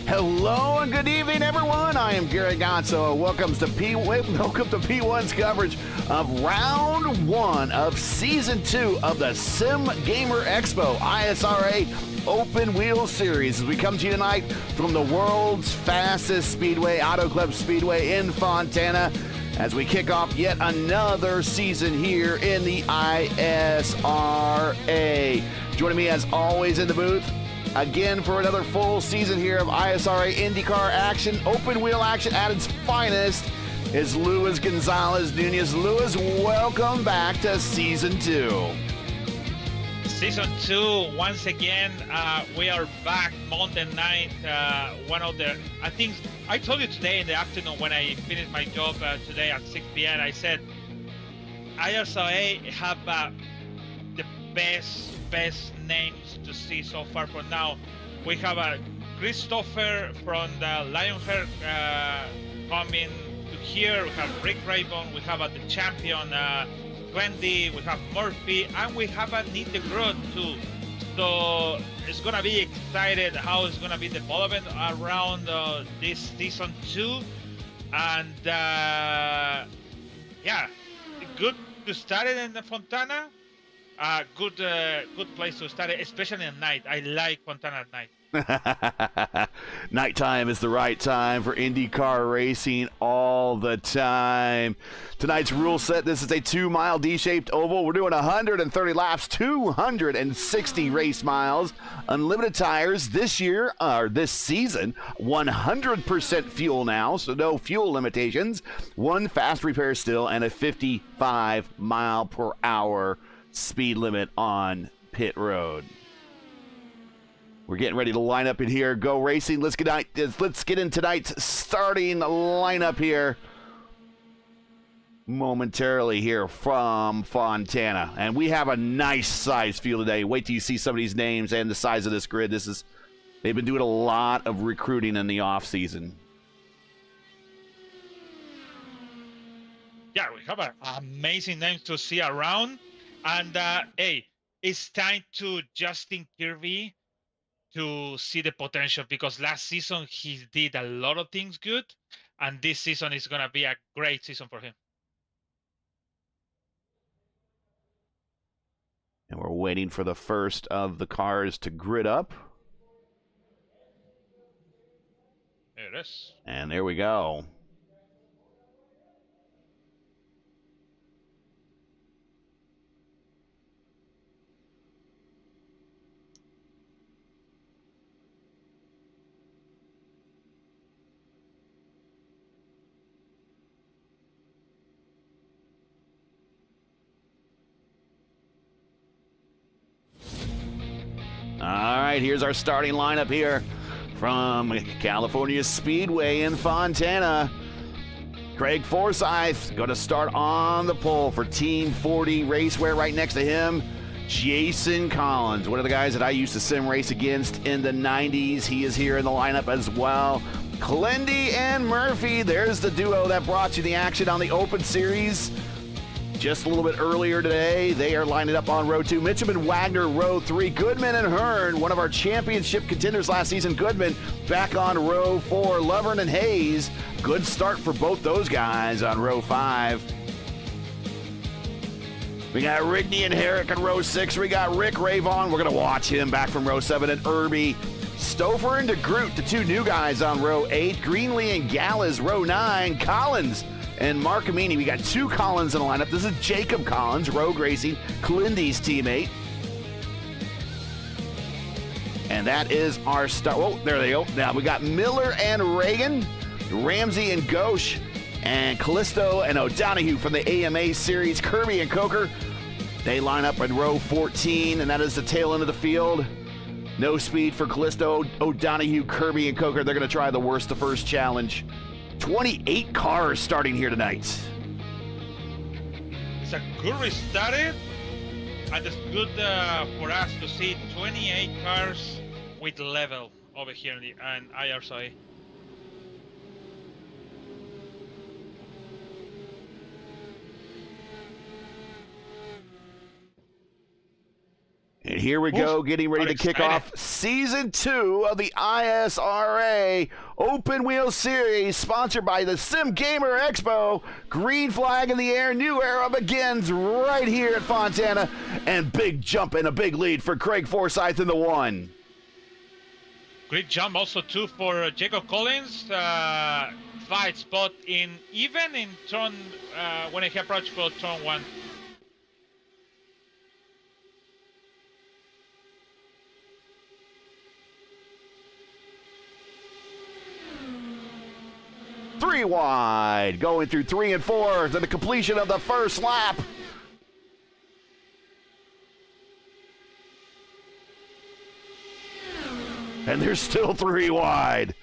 Hello and good evening, everyone. I am Gary Gonzo. Welcome to P1's coverage of Round 1 of Season 2 of the Sim Gamer Expo ISRA Open Wheel Series. As we come to you tonight from the world's fastest speedway, Auto Club Speedway in Fontana, as we kick off yet another season here in the ISRA. Joining me as always in the booth, again for another full season here of ISRA IndyCar action, open wheel action at its finest, is Luis Gonzalez Nunez. Luis, welcome back to Season 2. Season 2, once again, we are back Monday night. I think I told you today in the afternoon when I finished my job today at 6 p.m. I said ISRA have the best names to see so far for now. We have Christopher from the Lionheart coming to here. We have Rick Raybon. We have the champion Wendy. We have Murphy, and we have Nita Groot too. So it's gonna be excited how it's gonna be development around this season 2, and yeah, good to start it in the Fontana. Good place to start it, especially at night. I like Fontana at night. Nighttime is the right time for IndyCar racing all the time. Tonight's rule set, this is a 2-mile D-shaped oval. We're doing 130 laps, 260 race miles, unlimited tires this year, or this season, 100% fuel now, so no fuel limitations, one fast repair still, and a 55 mile per hour speed limit on pit road. We're getting ready to line up in here. Go racing. Let's get in tonight's starting lineup here momentarily here from Fontana. And we have a nice size field today. Wait till you see some of these names and the size of this grid. They've been doing a lot of recruiting in the off season. Yeah, we have amazing names to see around. And hey, it's time to Justin Kirby to see the potential, because last season he did a lot of things good, and this season is going to be a great season for him. And we're waiting for the first of the cars to grid up. There it is. And there we go. All right, here's our starting lineup here from California Speedway in Fontana. Craig Forsyth going to start on the pole for Team 40 Racewear. Right next to him, Jason Collins, one of the guys that I used to sim race against in the 90s. He is here in the lineup as well. Clendy and Murphy, there's the duo that brought you the action on the Open Series just a little bit earlier today. They are lining up on row 2. Mitchum and Wagner, row 3. Goodman and Hearn, one of our championship contenders last season. Goodman back on row 4. Lovern and Hayes, good start for both those guys on row 5. We got Rigney and Herrick on row 6. We got Rick Ravon. We're going to watch him back from row 7. And Irby, Stouffer and DeGroot, the two new guys on row 8. Greenlee and Gallas, row 9. Collins and Mark Amini. We got two Collins in the lineup. This is Jacob Collins, Rogue Racing, Clindy's teammate. And that is our start. Oh, there they go. Now we got Miller and Reagan, Ramsey and Ghosh, and Callisto and O'Donoghue from the AMA series. Kirby and Coker, they line up in row 14, and that is the tail end of the field. No speed for Callisto, O'Donoghue, Kirby, and Coker. They're going to try the worst to first challenge. 28 cars starting here tonight. It's a good restart, and it's good for us to see 28 cars with level over here in IRSA. And here we go, getting ready to kick off Season 2 of the ISRA Open Wheel Series, sponsored by the Sim Gamer Expo. Green flag in the air, new era begins right here at Fontana, and big jump and a big lead for Craig Forsyth in the 1. Great jump also too for Jacob Collins. Fight spot in turn when he approached for turn 1. Three wide, going through 3 and 4 to the completion of the first lap. And there's still 3 wide.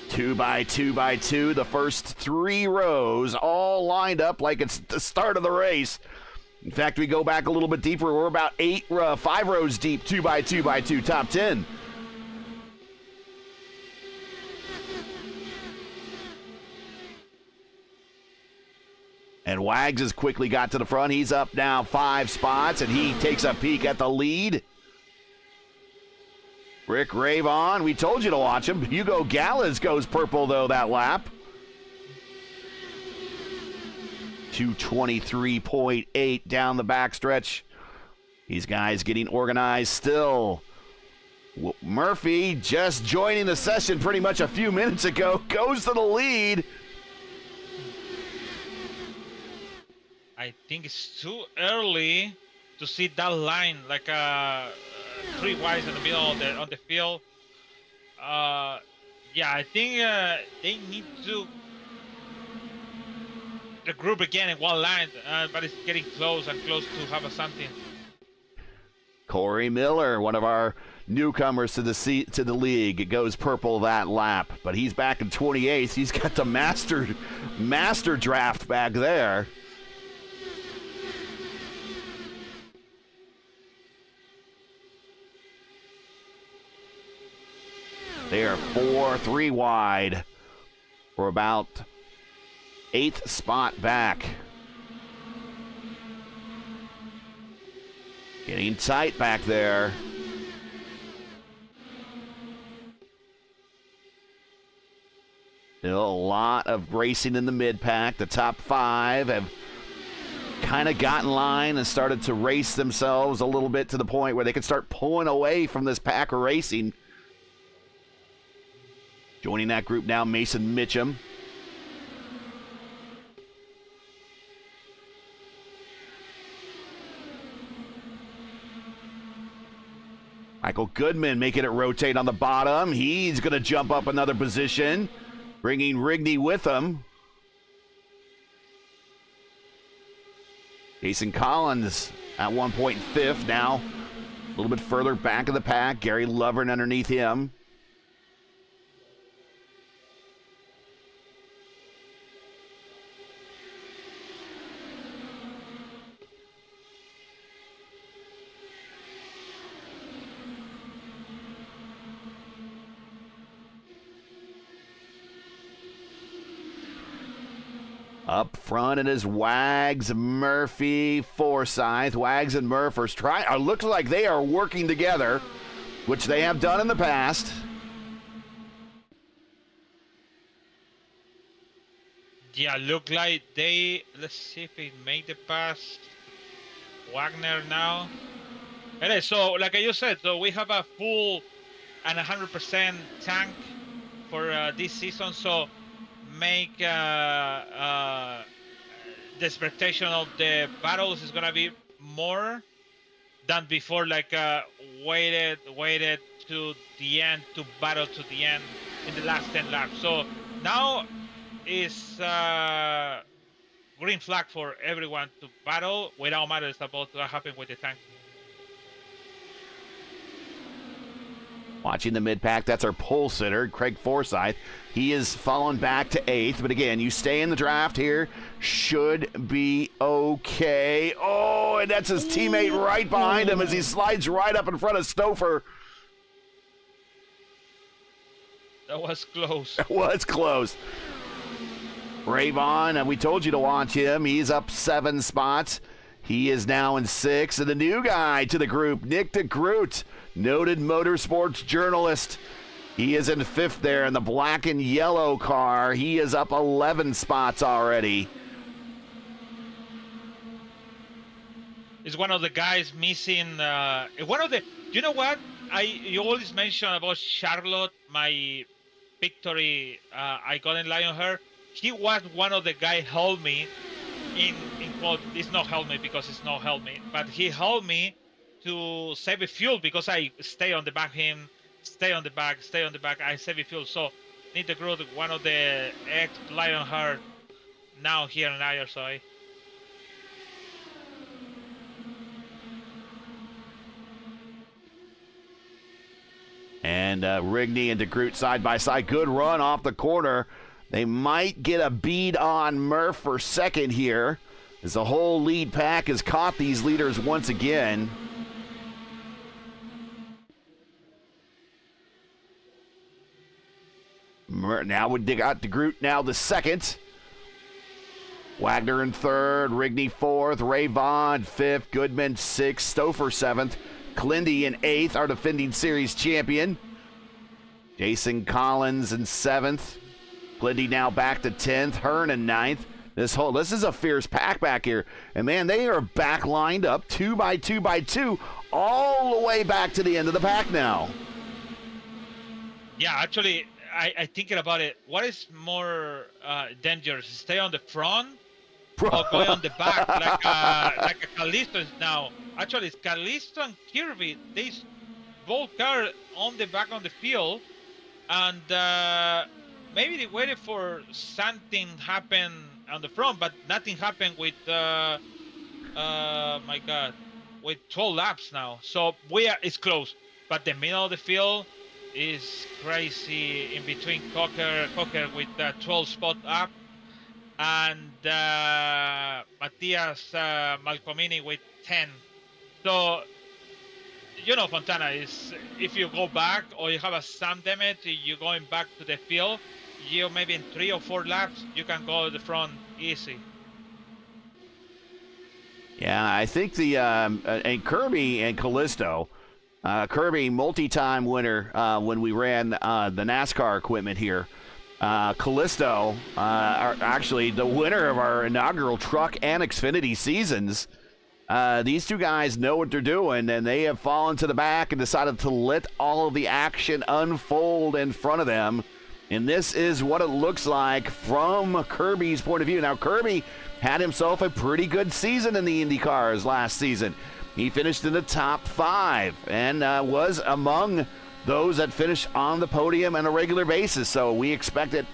Two by two, the first 3 rows all lined up like it's the start of the race. In fact, we go back a little bit deeper. We're about 5 rows deep, 2 by 2, top 10. And Wags has quickly got to the front. He's up now 5 spots, and he takes a peek at the lead. Rick Ravon, we told you to watch him. Hugo Gallas goes purple, though, that lap. 2:23.8 down the backstretch. These guys getting organized still. Murphy, just joining the session pretty much a few minutes ago, goes to the lead. I think it's too early to see that line, like 3 wides in the middle on the field. Yeah, I think they need to regroup again in one line, but it's getting close and close to have something. Corey Miller, one of our newcomers to the league, goes purple that lap, but he's back in 28th. He's got the master draft back there. They are 3 wide. We're about 8th spot back. Getting tight back there. Still a lot of racing in the mid-pack. The top 5 have kind of got in line and started to race themselves a little bit to the point where they can start pulling away from this pack of racing. Joining that group now, Mason Mitchum. Michael Goodman making it rotate on the bottom. He's going to jump up another position, bringing Rigney with him. Jason Collins at one point 5th now. A little bit further back of the pack. Gary Lovern underneath him. Up front it is Wags, Murphy, Forsyth. Wags and Murph are looks like they are working together, which they have done in the past. Yeah, look like they, let's see if they made the pass. Wagner now. Okay, so like you said, so we have a full and 100% tank for this season, so make the expectation of the battles is gonna be more than before, like waited to the end to battle to the end in the last 10 laps. So now is green flag for everyone to battle without matters about what happened with the tank. Watching the mid-pack, that's our pole sitter, Craig Forsyth. He is fallen back to 8th, but again, you stay in the draft here, should be okay. Oh, and that's his teammate right behind him as he slides right up in front of Stouffer. That was close. That was close. Ray Vaughn, and we told you to watch him. He's up 7 spots. He is now in 6th. And the new guy to the group, Nick DeGroot, noted motorsports journalist. He is in 5th there in the black and yellow car. He is up 11 spots already. Is one of the guys missing. You know what? You always mention about Charlotte, my victory. I got in Lionheart. He was one of the guys helped me in quote. It's not help me because it's not help me, but he helped me to save the fuel because I stay on the back him, stay on the back. I save the fuel. So need to grow one of the ex Lionheart now here in IRSI. And Rigney and DeGroot side by side. Good run off the corner. They might get a bead on Murph for second here, as the whole lead pack has caught these leaders once again. Now we got DeGroot now the second. Wagner in 3rd, Rigney 4th, Ray Vaughn 5th, Goodman 6th, Stouffer 7th. Clindy in 8th, our defending series champion. Jason Collins in 7th. Clindy now back to 10th. Hearn in 9th. This is a fierce pack back here. And, man, they are back lined up 2 by 2 by 2 all the way back to the end of the pack now. Yeah, actually, I thinking about it. What is more dangerous? Stay on the front or go on the back like a Callisto is now? Actually, it's Callisto and Kirby. They both car on the back on the field, and maybe they waited for something happen on the front, but nothing happened with my God, with 12 laps now. So it's close, but the middle of the field is crazy in between Cocker with 12 spot up, and Matthias Malcomini with 10. So, you know, Fontana is, if you go back or you have some damage, you're going back to the field, you maybe in 3 or 4 laps, you can go to the front easy. Yeah, I think and Kirby and Callisto, Kirby multi-time winner when we ran the NASCAR equipment here. Callisto are actually the winner of our inaugural truck and Xfinity seasons. These two guys know what they're doing, and they have fallen to the back and decided to let all of the action unfold in front of them. And this is what it looks like from Kirby's point of view. Now, Kirby had himself a pretty good season in the IndyCars last season. He finished in the top 5 and was among those that finish on the podium on a regular basis. So we expect that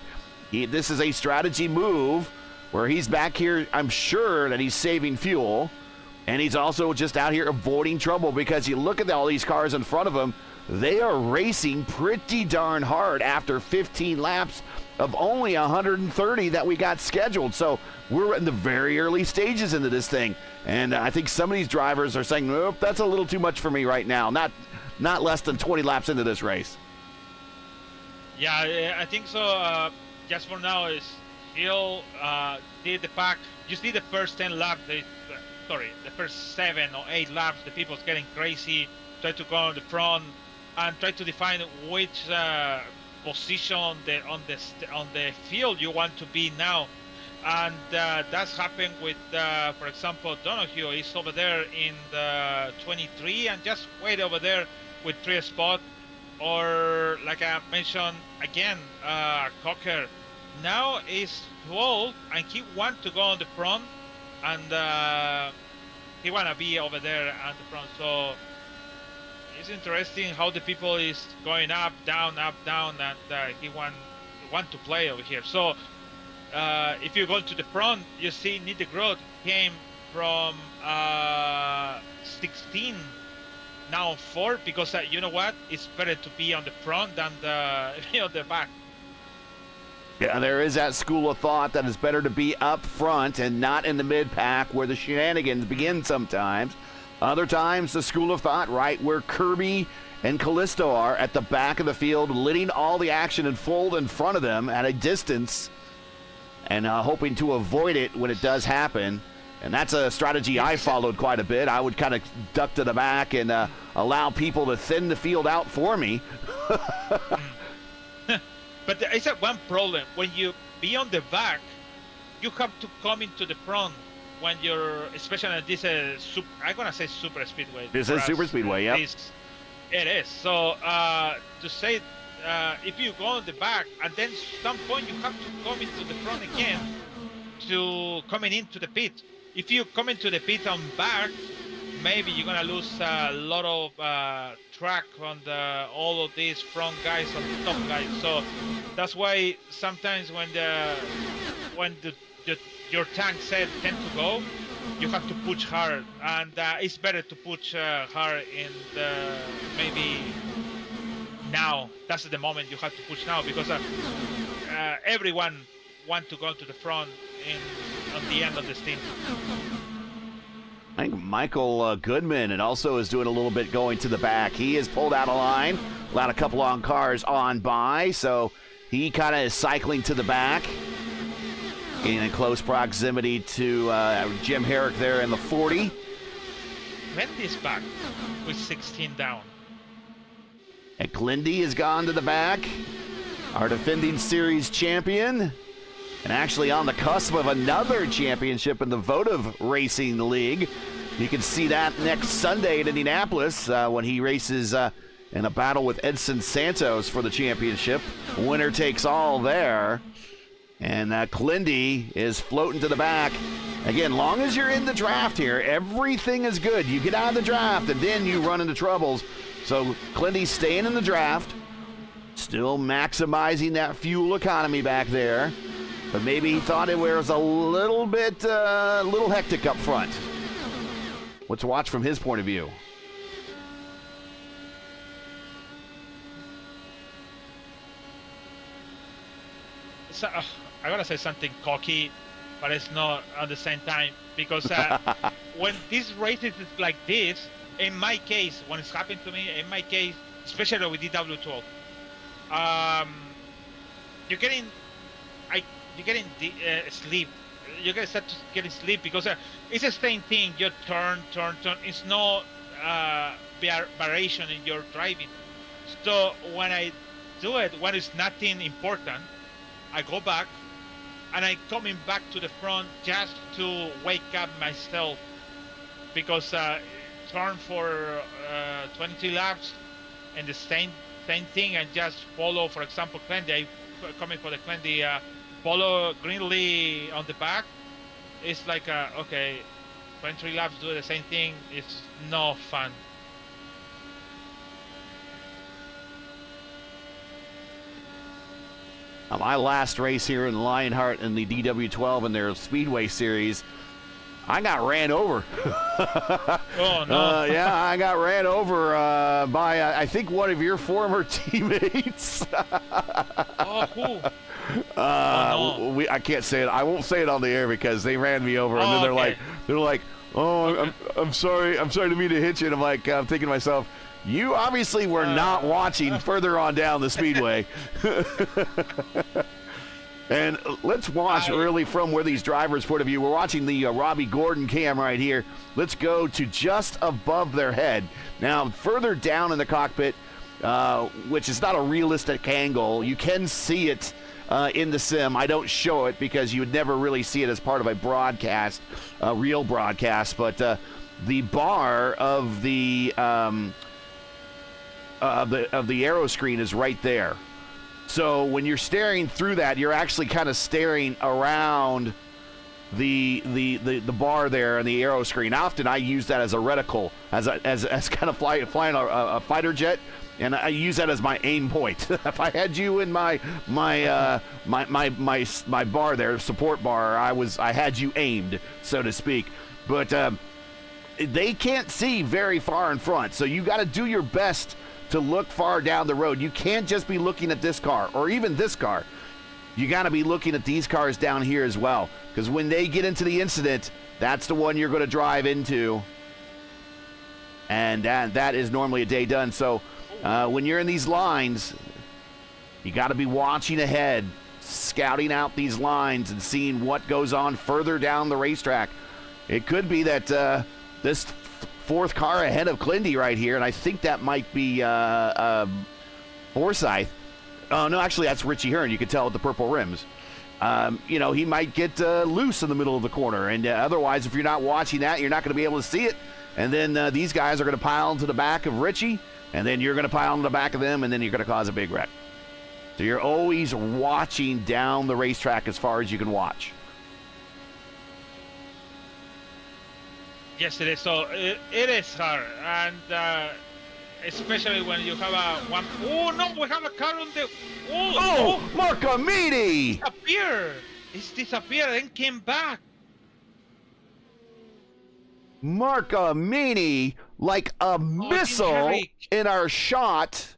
this is a strategy move where he's back here. I'm sure that he's saving fuel. And he's also just out here avoiding trouble, because you look at all these cars in front of him, they are racing pretty darn hard after 15 laps of only 130 that we got scheduled. So we're in the very early stages into this thing. And I think some of these drivers are saying, nope, that's a little too much for me right now. Not less than 20 laps into this race. Yeah, I think so. Just for now, is he'll did the pack. You see the first 10 laps, the first 7 or 8 laps, the people's getting crazy, try to go on the front and try to define which position on the field you want to be now. And that's happened with, for example, Donohue is over there in the 23 and just wait over there with 3 spots. Or like I mentioned again, Cocker now is 12 and he wants to go on the front, and he wanna be over there at the front. So it's interesting how the people is going up, down, and he want to play over here. So if you go to the front, you see Nick DeGroot came from 16 now on 4, because you know what? It's better to be on the front than the back. Yeah, there is that school of thought that it's better to be up front and not in the mid-pack where the shenanigans begin sometimes. Other times, the school of thought, right where Kirby and Callisto are, at the back of the field, letting all the action unfold in front of them at a distance. and hoping to avoid it when it does happen. And that's a strategy I followed quite a bit. I would kind of duck to the back and allow people to thin the field out for me. But there is one problem. When you be on the back, you have to come into the front when you're, especially on this, I'm going to say super speedway. This is super speedway, yeah. It is. So to say, if you go on the back, and then some point you have to come into the front again to coming into the pit. If you come into the pit on back, maybe you're gonna lose a lot of track on all of these front guys and the top guys. So that's why sometimes when your tank said 10 to go, you have to push hard, and it's better to push hard in the maybe now. That's the moment you have to push now, because everyone want to go to the front on the end of the stint. I think Michael Goodman and also is doing a little bit going to the back. He has pulled out a line, allowed a couple on cars on by, so he kind of is cycling to the back in close proximity to Jim Herrick there in the 40. Glendy is back with 16 down. And Glendy has gone to the back, our defending series champion, and actually on the cusp of another championship in the Votive Racing League. You can see that next Sunday in Indianapolis when he races in a battle with Edson Santos for the championship. Winner takes all there. And Glendy is floating to the back. Again, long as you're in the draft here, everything is good. You get out of the draft, and then you run into troubles. So Glendy's staying in the draft, still maximizing that fuel economy back there. But maybe he thought it was a little bit little hectic up front. Let's watch from his point of view. So, I gotta say something cocky, but it's not at the same time, because when these races is like this, in my case, when it's happened to me, in my case, especially with DW12, you're getting sleep. You get start getting sleep, because it's the same thing. You turn. It's no variation in your driving. So when I do it, when it's nothing important, I go back, and I coming back to the front just to wake up myself, because turn for 20 laps and the same thing, and just follow. For example, Clendy, I coming for the Clendy. Follow Greenlee on the back. It's like okay, 23 laps do the same thing. It's no fun. My last race here in Lionheart in the DW12 in their Speedway series, I got ran over. Oh, no. Yeah, I got ran over by, I think, one of your former teammates. Oh, who? No. I can't say it. I won't say it on the air because they ran me over, and then they're like, oh, okay. I'm sorry to mean to hit you. And I'm like, I'm thinking to myself, you obviously were not watching further on down the speedway. And let's watch really from where these drivers' point of view. We're watching the Robbie Gordon cam right here. Let's go to just above their head. Now, further down in the cockpit, which is not a realistic angle, you can see it in the sim. I don't show it because you would never really see it as part of a broadcast, a real broadcast. But the bar of the arrow screen is right there. So when you're staring through that, you're actually kind of staring around the bar there and the arrow screen. Often I use that as a reticle, as kind of flying a fighter jet, and I use that as my aim point. If I had you in my bar there, support bar, I had you aimed, so to speak. But they can't see very far in front, so you got to do your best to look far down the road. You can't just be looking at this car or even this car. You got to be looking at these cars down here as well, because when they get into the incident, that's the one you're going to drive into, and that is normally a day done. So when you're in these lines, you got to be watching ahead scouting out these lines and seeing what goes on further down the racetrack. It could be that this fourth car ahead of Clindy right here, and I think that might be Forsyth. Oh, no, actually, that's Richie Hearn. You can tell with the purple rims. You know, he might get loose in the middle of the corner. And otherwise, if you're not watching that, you're not going to be able to see it. And then these guys are going to pile into the back of Richie, and then you're going to pile into the back of them, and then you're going to cause a big wreck. So you're always watching down the racetrack as far as you can watch. Yes, it is. So it is hard, and especially when you have a one. Oh no, we have a car on the. Oh, Marcamini! Disappeared. It's disappeared and came back. Marcamini, like a missile in our shot.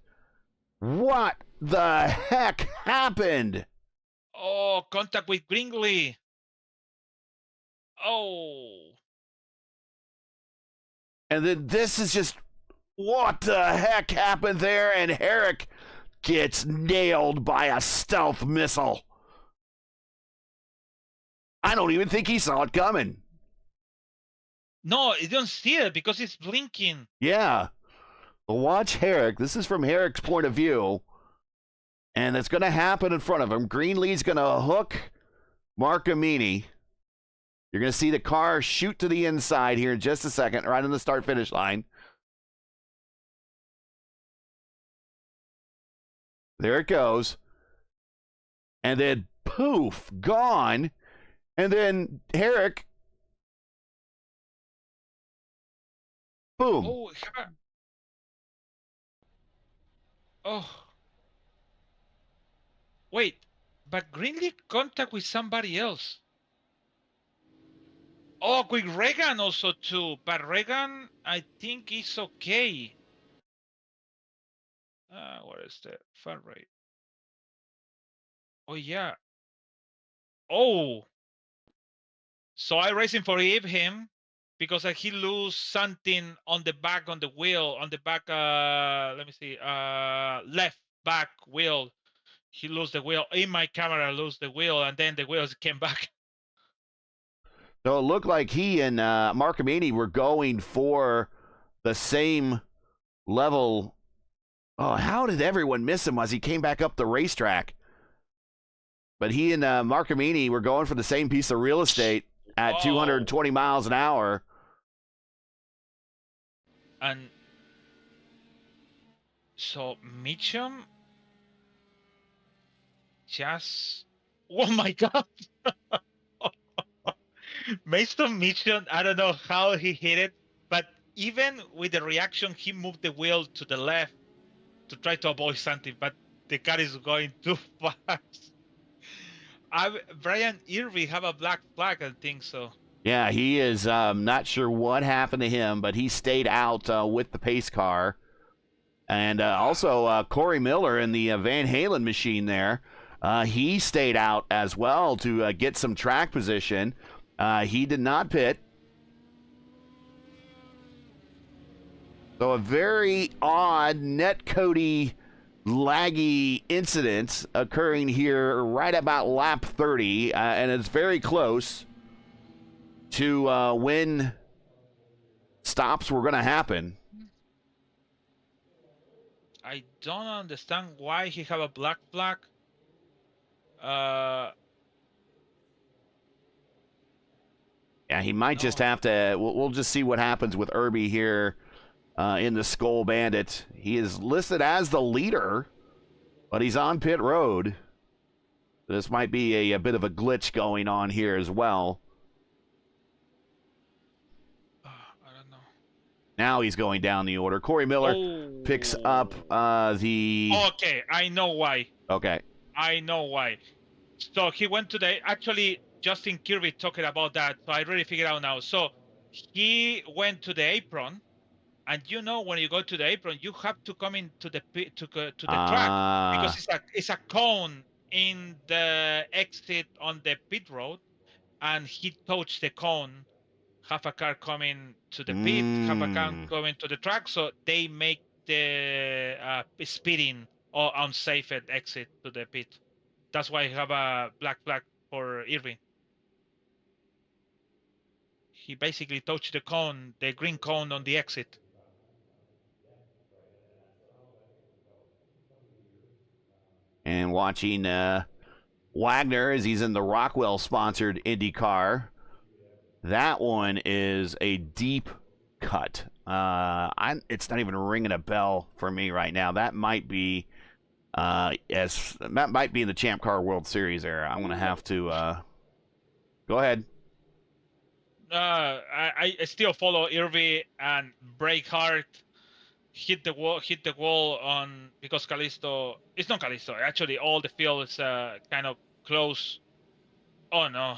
What the heck happened? Oh, contact with Gringley. Oh. And then this is just, what the heck happened there? And Herrick gets nailed by a stealth missile. I don't even think he saw it coming. No, you don't see it because it's blinking. Yeah. Well, watch Herrick. This is from Herrick's point of view. And it's going to happen in front of him. Greenlee's going to hook Marcamini. You're going to see the car shoot to the inside here in just a second, right on the start-finish line. There it goes. And then, poof, gone. And then Herrick, boom. Oh, oh. Wait, but Greenlee contact with somebody else. Oh, with Reagan also too, but Reagan, I think is okay. What is the far right? Oh yeah. Oh. So iRacing forgive him because he lose something on the back on the wheel, on the back let me see, left back wheel. He lose the wheel. In my camera lose the wheel, and then the wheels came back. So it looked like he and Marcamini were going for the same level. Oh, how did everyone miss him as he came back up the racetrack? But he and Marcamini were going for the same piece of real estate at 220 miles an hour. And so Mitchum just, oh my God. Mason Mitchum, I don't know how he hit it, but even with the reaction, he moved the wheel to the left to try to avoid something, but the car is going too fast. Brian Irby have a black flag, I think so. Yeah, he is not sure what happened to him, but he stayed out with the pace car. And also Corey Miller in the Van Halen machine there, he stayed out as well to get some track position. He did not pit. So a very odd netcody laggy incident occurring here right about lap 30, and it's very close to when stops were going to happen. I don't understand why he have a black flag. Yeah, he might just have to. We'll just see what happens with Irby here in the Skull Bandit. He is listed as the leader, but he's on pit road. This might be a bit of a glitch going on here as well. I don't know. Now he's going down the order. Corey Miller picks up the... Okay, I know why. Okay. I know why. So he went to the... Actually, Justin Kirby talking about that, so I really figured out now. So he went to the apron, and you know when you go to the apron, you have to come into the track because it's a cone in the exit on the pit road, and he touched the cone. Half a car coming to the pit, half a car coming to the track, so they make the speeding or unsafe exit to the pit. That's why I have a black flag for Irving. He basically touched the cone, the green cone on the exit. And watching Wagner as he's in the Rockwell-sponsored IndyCar. That one is a deep cut. It's not even ringing a bell for me right now. That might be that might be in the Champ Car World Series era. I'm gonna have to go ahead. I still follow Irving and brake hard. Hit the wall on because Callisto. It's not Callisto. Actually, all the field is kind of close. Oh no!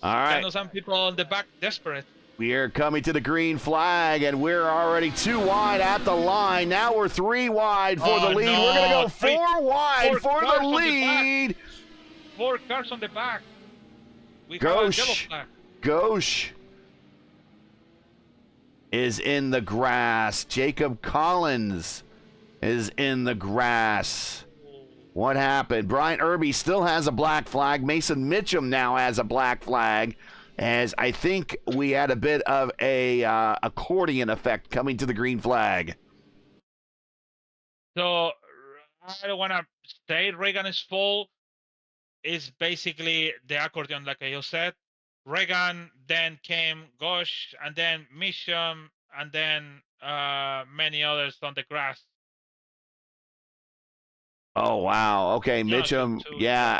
All right. I know some people on the back desperate. We are coming to the green flag, and we're already 2 wide at the line. Now we're 3 wide for the lead. No. We're going to go 4 wide for the lead. 4 cars on the back. We have a yellow flag. Ghosh is in the grass. Jacob Collins is in the grass. What happened? Brian Irby still has a black flag. Mason Mitchum now has a black flag, as I think we had a bit of a accordion effect coming to the green flag. So I don't want to say Reagan is full. It's basically the accordion, like I just said. Reagan, then came Gosh, and then Mitchum, and then many others on the grass. Oh, wow. Okay, Mitchum. Yeah,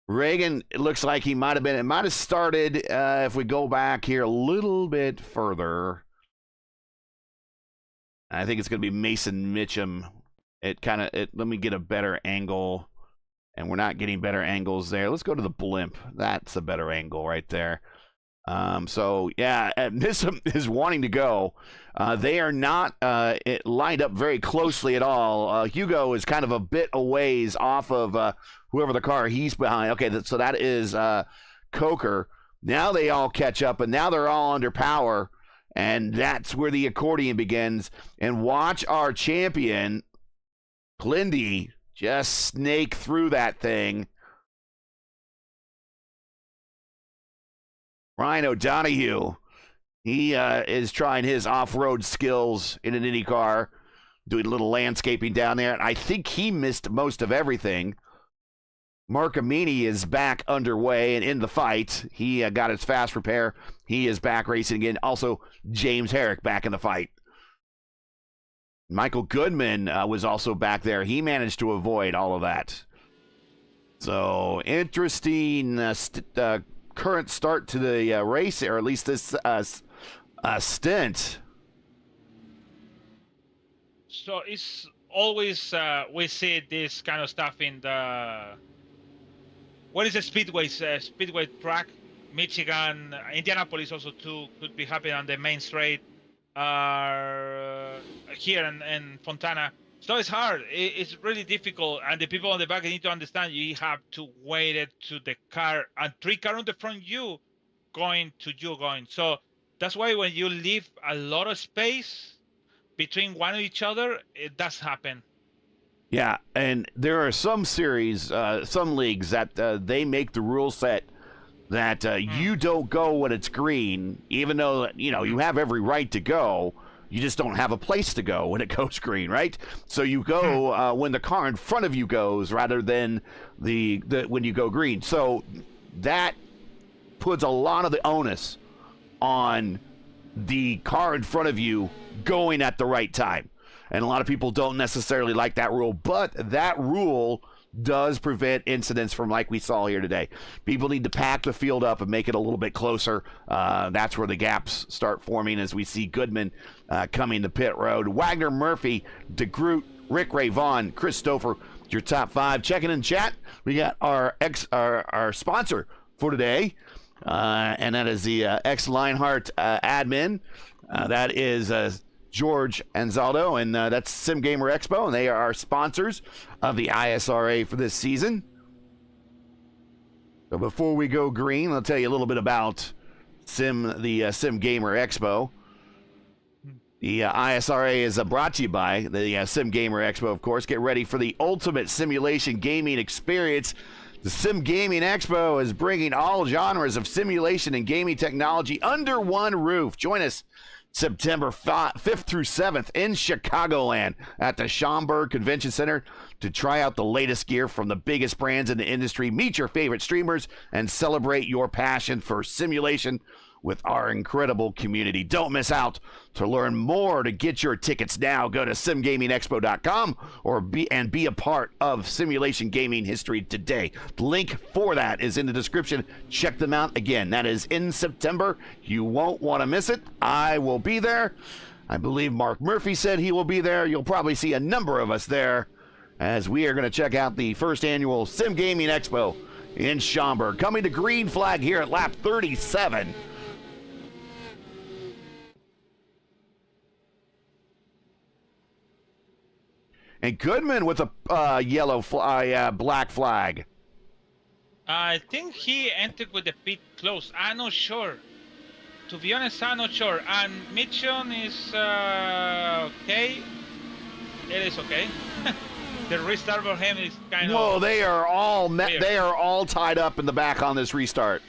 Reagan, it looks like he might have been. It might have started, if we go back here a little bit further. I think it's going to be Mason Mitchum. Let me get a better angle. And we're not getting better angles there. Let's go to the blimp. That's a better angle right there. So, yeah, Mitchum is wanting to go. They are not lined up very closely at all. Hugo is kind of a bit a ways off of whoever the car he's behind. Okay, so that is Coker. Now they all catch up, and now they're all under power. And that's where the accordion begins. And watch our champion, Glindy, just snake through that thing. Ryan O'Donoghue, he is trying his off-road skills in an Indy car, doing a little landscaping down there. I think he missed most of everything. Mark Amini is back underway and in the fight. He got his fast repair. He is back racing again. Also, James Herrick back in the fight. Michael Goodman was also back there. He managed to avoid all of that. So, interesting current start to the race, or at least this stint. So it's always we see this kind of stuff in the what is the speedway track? Michigan, Indianapolis also too could be happening on the main straight. Here in Fontana. So it's hard. It's really difficult. And the people on the back need to understand you have to wait it to the car and 3 cars on the front you going to you going. So that's why when you leave a lot of space between one of each other, it does happen. Yeah, and there are some series, some leagues that they make the rule set that you don't go when it's green, even though, you have every right to go. You just don't have a place to go when it goes green, right? So you go when the car in front of you goes rather than when you go green. So that puts a lot of the onus on the car in front of you going at the right time. And a lot of people don't necessarily like that rule, but that rule does prevent incidents from like we saw here today. People need to pack the field up and make it a little bit closer. That's where the gaps start forming as we see Goodman coming to pit road. Wagner, Murphy, DeGroot, Rick Ray Vaughn, Chris Stouffer, your top 5. Checking in chat, we got our sponsor for today, and that is the X-Lionheart admin. That is George Anzaldo, and that's Sim Gamer Expo, and they are our sponsors of the ISRA for this season. So before we go green, I'll tell you a little bit about the Sim Gamer Expo. The ISRA is brought to you by the Sim Gamer Expo, of course. Get ready for the ultimate simulation gaming experience. The Sim Gaming Expo is bringing all genres of simulation and gaming technology under one roof. Join us September 5th through 7th in Chicagoland at the Schaumburg Convention Center to try out the latest gear from the biggest brands in the industry, meet your favorite streamers, and celebrate your passion for simulation with our incredible community. Don't miss out. To learn more, to get your tickets now, go to simgamingexpo.com or be a part of simulation gaming history today. The link for that is in the description. Check them out. Again, that is in September. You won't want to miss it. I will be there. I believe Mark Murphy said he will be there. You'll probably see a number of us there as we are going to check out the first annual Sim Gaming Expo in Schaumburg. Coming to green flag here at lap 37. And Goodman with a black flag. I think he entered with the pit close. I'm not sure. To be honest, I'm not sure. And Mitchell is okay. It is okay. The restart for him is kind of. Whoa! They are all weird. They are all tied up in the back on this restart.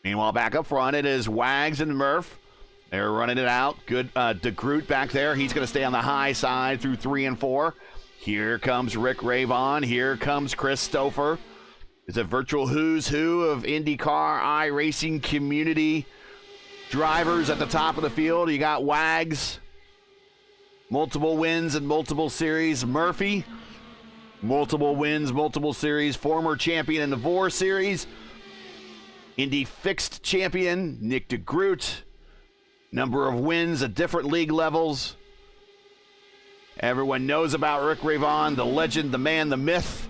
Meanwhile, back up front, it is Wags and Murph. They're running it out. Good. DeGroot back there. He's going to stay on the high side through 3 and 4. Here comes Rick Ravon. Here comes Chris Stouffer. It's a virtual who's who of IndyCar iRacing community drivers at the top of the field. You got Wags, multiple wins and multiple series. Murphy, multiple wins, multiple series. Former champion in the VOR series. Indy fixed champion Nick DeGroot. Number of wins at different league levels. Everyone knows about Rick Ravon, the legend, the man, the myth.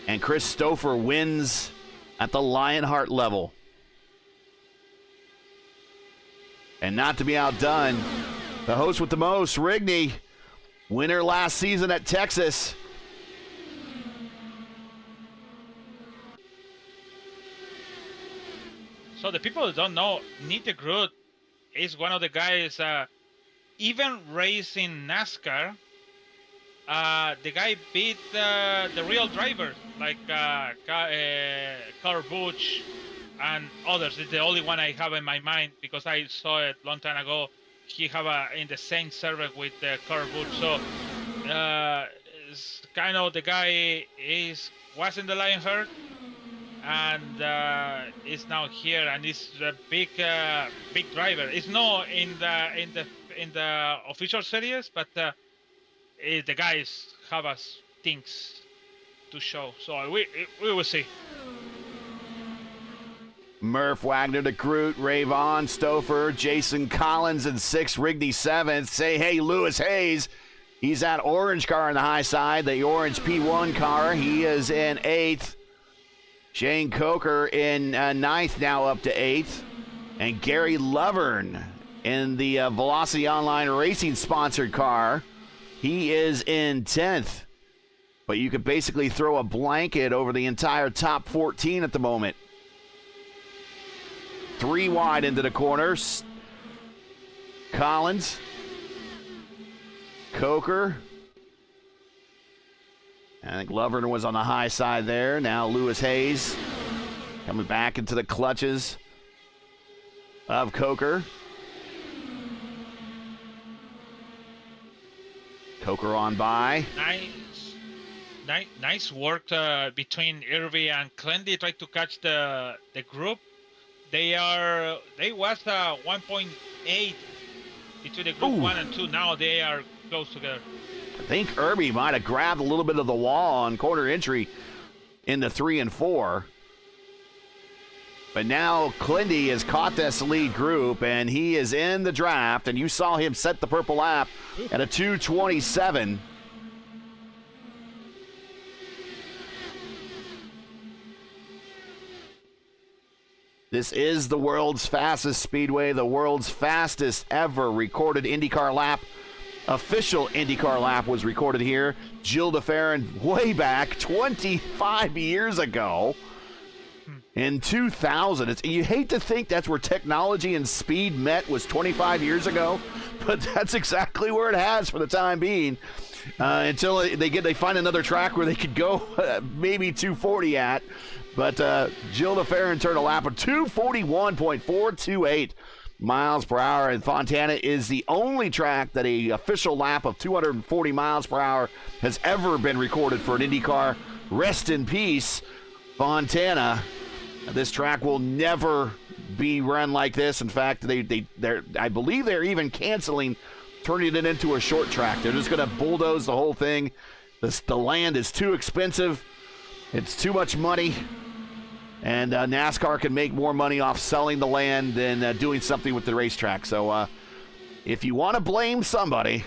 And Chris Stouffer wins at the Lionheart level. And not to be outdone, the host with the most, Rigney, winner last season at Texas. So the people that don't know, Nick DeGroot is one of the guys, even racing NASCAR, the guy beat the real drivers, like Carl Butch and others. It's the only one I have in my mind because I saw it long time ago. He have in the same server with Carl Butch. So it's kind of the guy was in the Lionheart and is now here, and is a big driver. It's not in the official series, but the guys have us things to show. So we will see. Murph, Wagner, DeGroot, Ravon, Stouffer, Jason Collins in 6th, Rigney 7th. Say hey, Lewis Hayes. He's that orange car on the high side, the orange P1 car. He is in 8th. Shane Coker in 9th, now up to 8th. And Gary Lovern in the Velocity Online Racing sponsored car. He is in 10th. But you could basically throw a blanket over the entire top 14 at the moment. 3 wide into the corners. Collins. Coker. I think Lovern was on the high side there. Now Lewis Hayes coming back into the clutches of Coker. Coker on by. Nice work between Irvi and Clendy. Tried to catch the group. They was 1.8 between the group 1 and 2. Now they are close together. I think Irby might have grabbed a little bit of the wall on corner entry in the 3 and 4. But now Clendy has caught this lead group, and he is in the draft, and you saw him set the purple lap at a 2:27. This is the world's fastest speedway, the world's fastest ever recorded IndyCar lap. Official IndyCar lap was recorded here. Gilles de Ferran way back 25 years ago. in 2000. You hate to think that's where technology and speed met, was 25 years ago, but that's exactly where it has for the time being, until they find another track where they could go maybe 240 at. But Gilles de Ferran turned a lap of 241.428 miles per hour, and Fontana is the only track that a official lap of 240 miles per hour has ever been recorded for an IndyCar. Rest in peace, Fontana. This track will never be run like this. In fact, I believe they're even canceling turning it into a short track. They're just going to bulldoze the whole thing. The land is too expensive. It's too much money. And NASCAR can make more money off selling the land than doing something with the racetrack. So if you want to blame somebody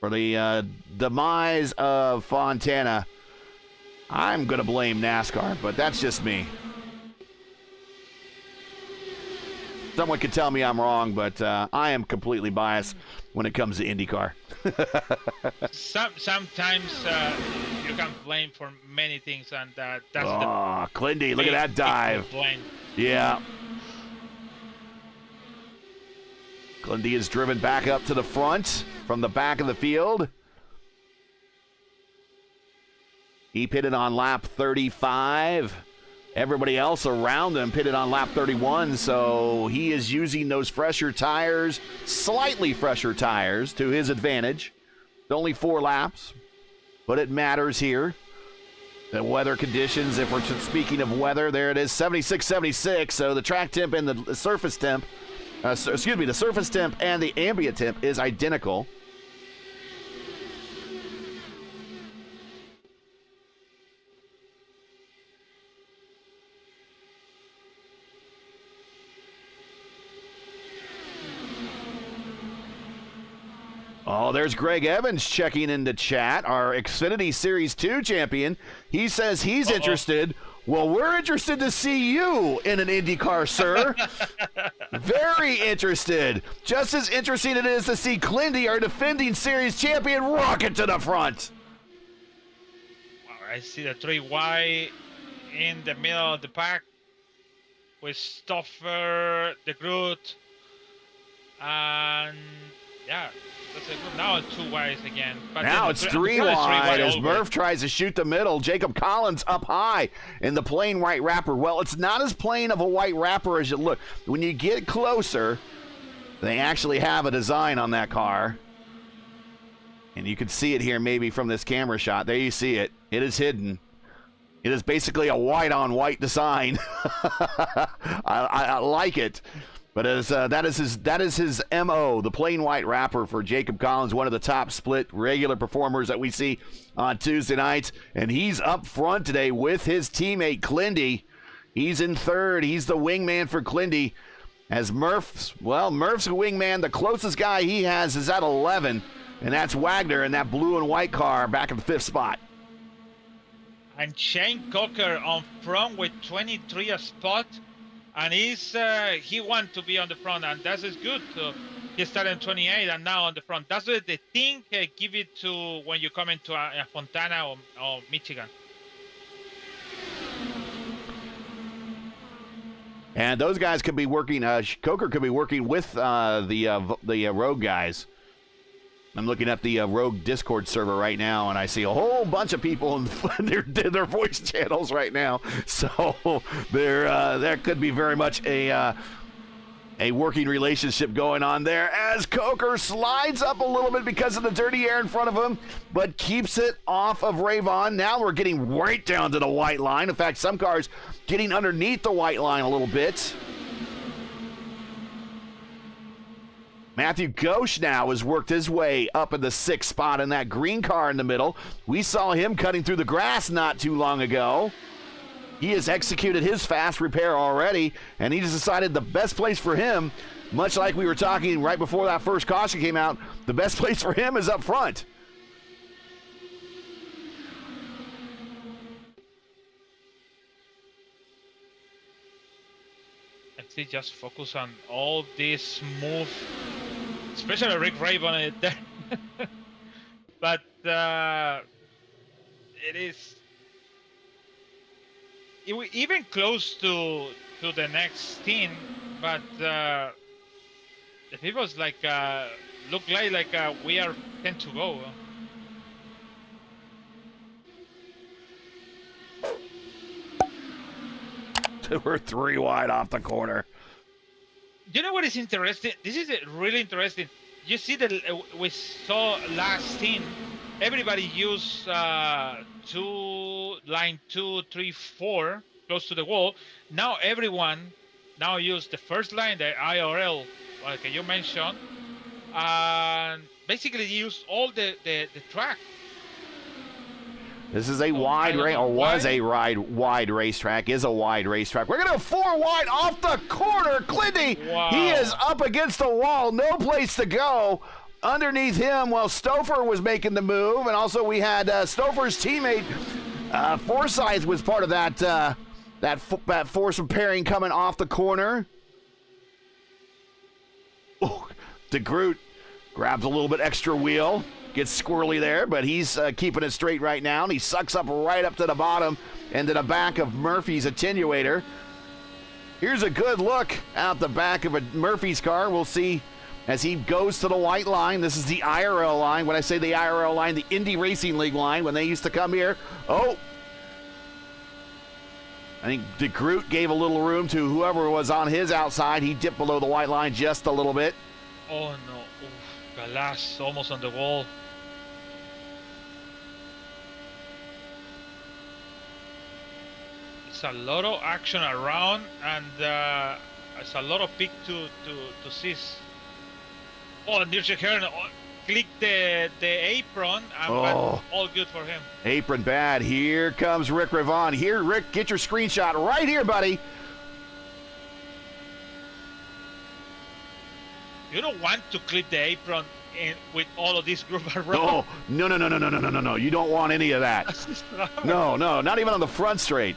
for the demise of Fontana, I'm going to blame NASCAR, but that's just me. Someone could tell me I'm wrong, but I am completely biased when it comes to IndyCar. Sometimes you can blame for many things, and that's Clindy, look at that dive. Yeah. Clindy is driven back up to the front from the back of the field. He pitted on lap 35. Everybody else around him pitted on lap 31, so he is using those fresher tires, slightly fresher tires, to his advantage. It's only 4 laps, but it matters here. The weather conditions, if we're speaking of weather, there it is, 76, so the track temp and the surface temp, the surface temp and the ambient temp is identical. Oh, there's Greg Evans checking into chat, our Xfinity Series 2 champion. He says he's interested. Well, we're interested to see you in an IndyCar, sir. Very interested. Just as interesting it is to see Clindy, our defending series champion, rocket to the front. I see the 3Y in the middle of the pack with Stoffer, the Groot, and yeah. Now it's 2 wides again. But now it's 3 wide as Murph tries to shoot the middle. Jacob Collins up high in the plain white wrapper. Well, it's not as plain of a white wrapper as you look. When you get closer, they actually have a design on that car. And you can see it here maybe from this camera shot. There you see it. It is hidden. It is basically a white-on-white design. I like it. But that is his MO, the plain white wrapper for Jacob Collins, one of the top split regular performers that we see on Tuesday nights. And he's up front today with his teammate Clindy. He's in third. He's the wingman for Clindy. As Murph's a wingman. The closest guy he has is at 11, and that's Wagner in that blue and white car back in the 5th spot. And Shane Cocker on front with 23 a spot. And he wants to be on the front, and that is good. So he started in 28 and now on the front. That's what they think give it to when you come into Fontana or Michigan. And those guys could be working. Coker could be working with the Rogue guys. I'm looking at the Rogue Discord server right now, and I see a whole bunch of people in their voice channels right now. So there could be very much a working relationship going on there as Coker slides up a little bit because of the dirty air in front of him, but keeps it off of Ravon. Now we're getting right down to the white line. In fact, some cars getting underneath the white line a little bit. Matthew Ghosh now has worked his way up in the 6th spot in that green car in the middle. We saw him cutting through the grass not too long ago. He has executed his fast repair already, and he's decided the best place for him, much like we were talking right before that first caution came out, the best place for him is up front. They just focus on all this smooth, especially Rick Raven there. But it is even close to the next team, but the people's like look like we are 10 to go. We're 3 wide off the corner. You know what is interesting? This is really interesting. You see that we saw last team, everybody used line 2, 3, 4 close to the wall. Now everyone use the first line, the IRL, like you mentioned, and basically use all the track. This is a wide race, or was a wide racetrack, is a wide racetrack. We're going to go 4 wide off the corner. Clinty, Wow. He is up against the wall, no place to go. Underneath him, well, Stouffer was making the move, and also we had Stouffer's teammate, Forsyth, was part of that foursome pairing coming off the corner. Oh, DeGroot grabs a little bit extra wheel. Gets squirrely there, but he's keeping it straight right now, and he sucks up right up to the bottom and to the back of Murphy's attenuator. Here's a good look out the back of a Murphy's car. We'll see as he goes to the white line. This is the IRL line. When I say the IRL line, the Indy Racing League line, when they used to come here. Oh, I think DeGroot gave a little room to whoever was on his outside. He dipped below the white line just a little bit. Oh no, oof, Galas almost on the wall. It's a lot of action around, and it's a lot of pick to seize. Oh, and Dirk Hearn clicked the apron, and all good for him. Apron bad. Here comes Rick Rivon. Here, Rick, get your screenshot right here, buddy. You don't want to clip the apron with all of this group around. No. You don't want any of that. No, not even on the front straight.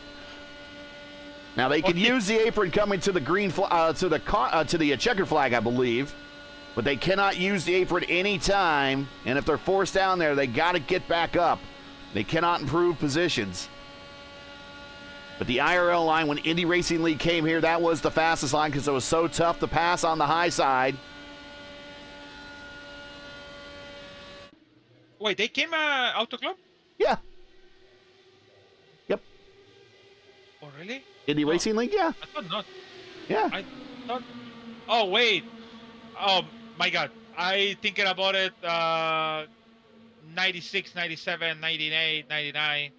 Now they can use the apron coming to the green to the checkered flag, I believe, but they cannot use the apron anytime. And if they're forced down there, they got to get back up. They cannot improve positions. But the IRL line, when Indy Racing League came here, that was the fastest line because it was so tough to pass on the high side. Wait, they came Auto Club? Yeah. Yep. Oh, really? Indy Racing League, yeah. I thought not. Yeah. I thought. Oh wait. Oh my God. I thinking about it. 96, 97, 98, 99.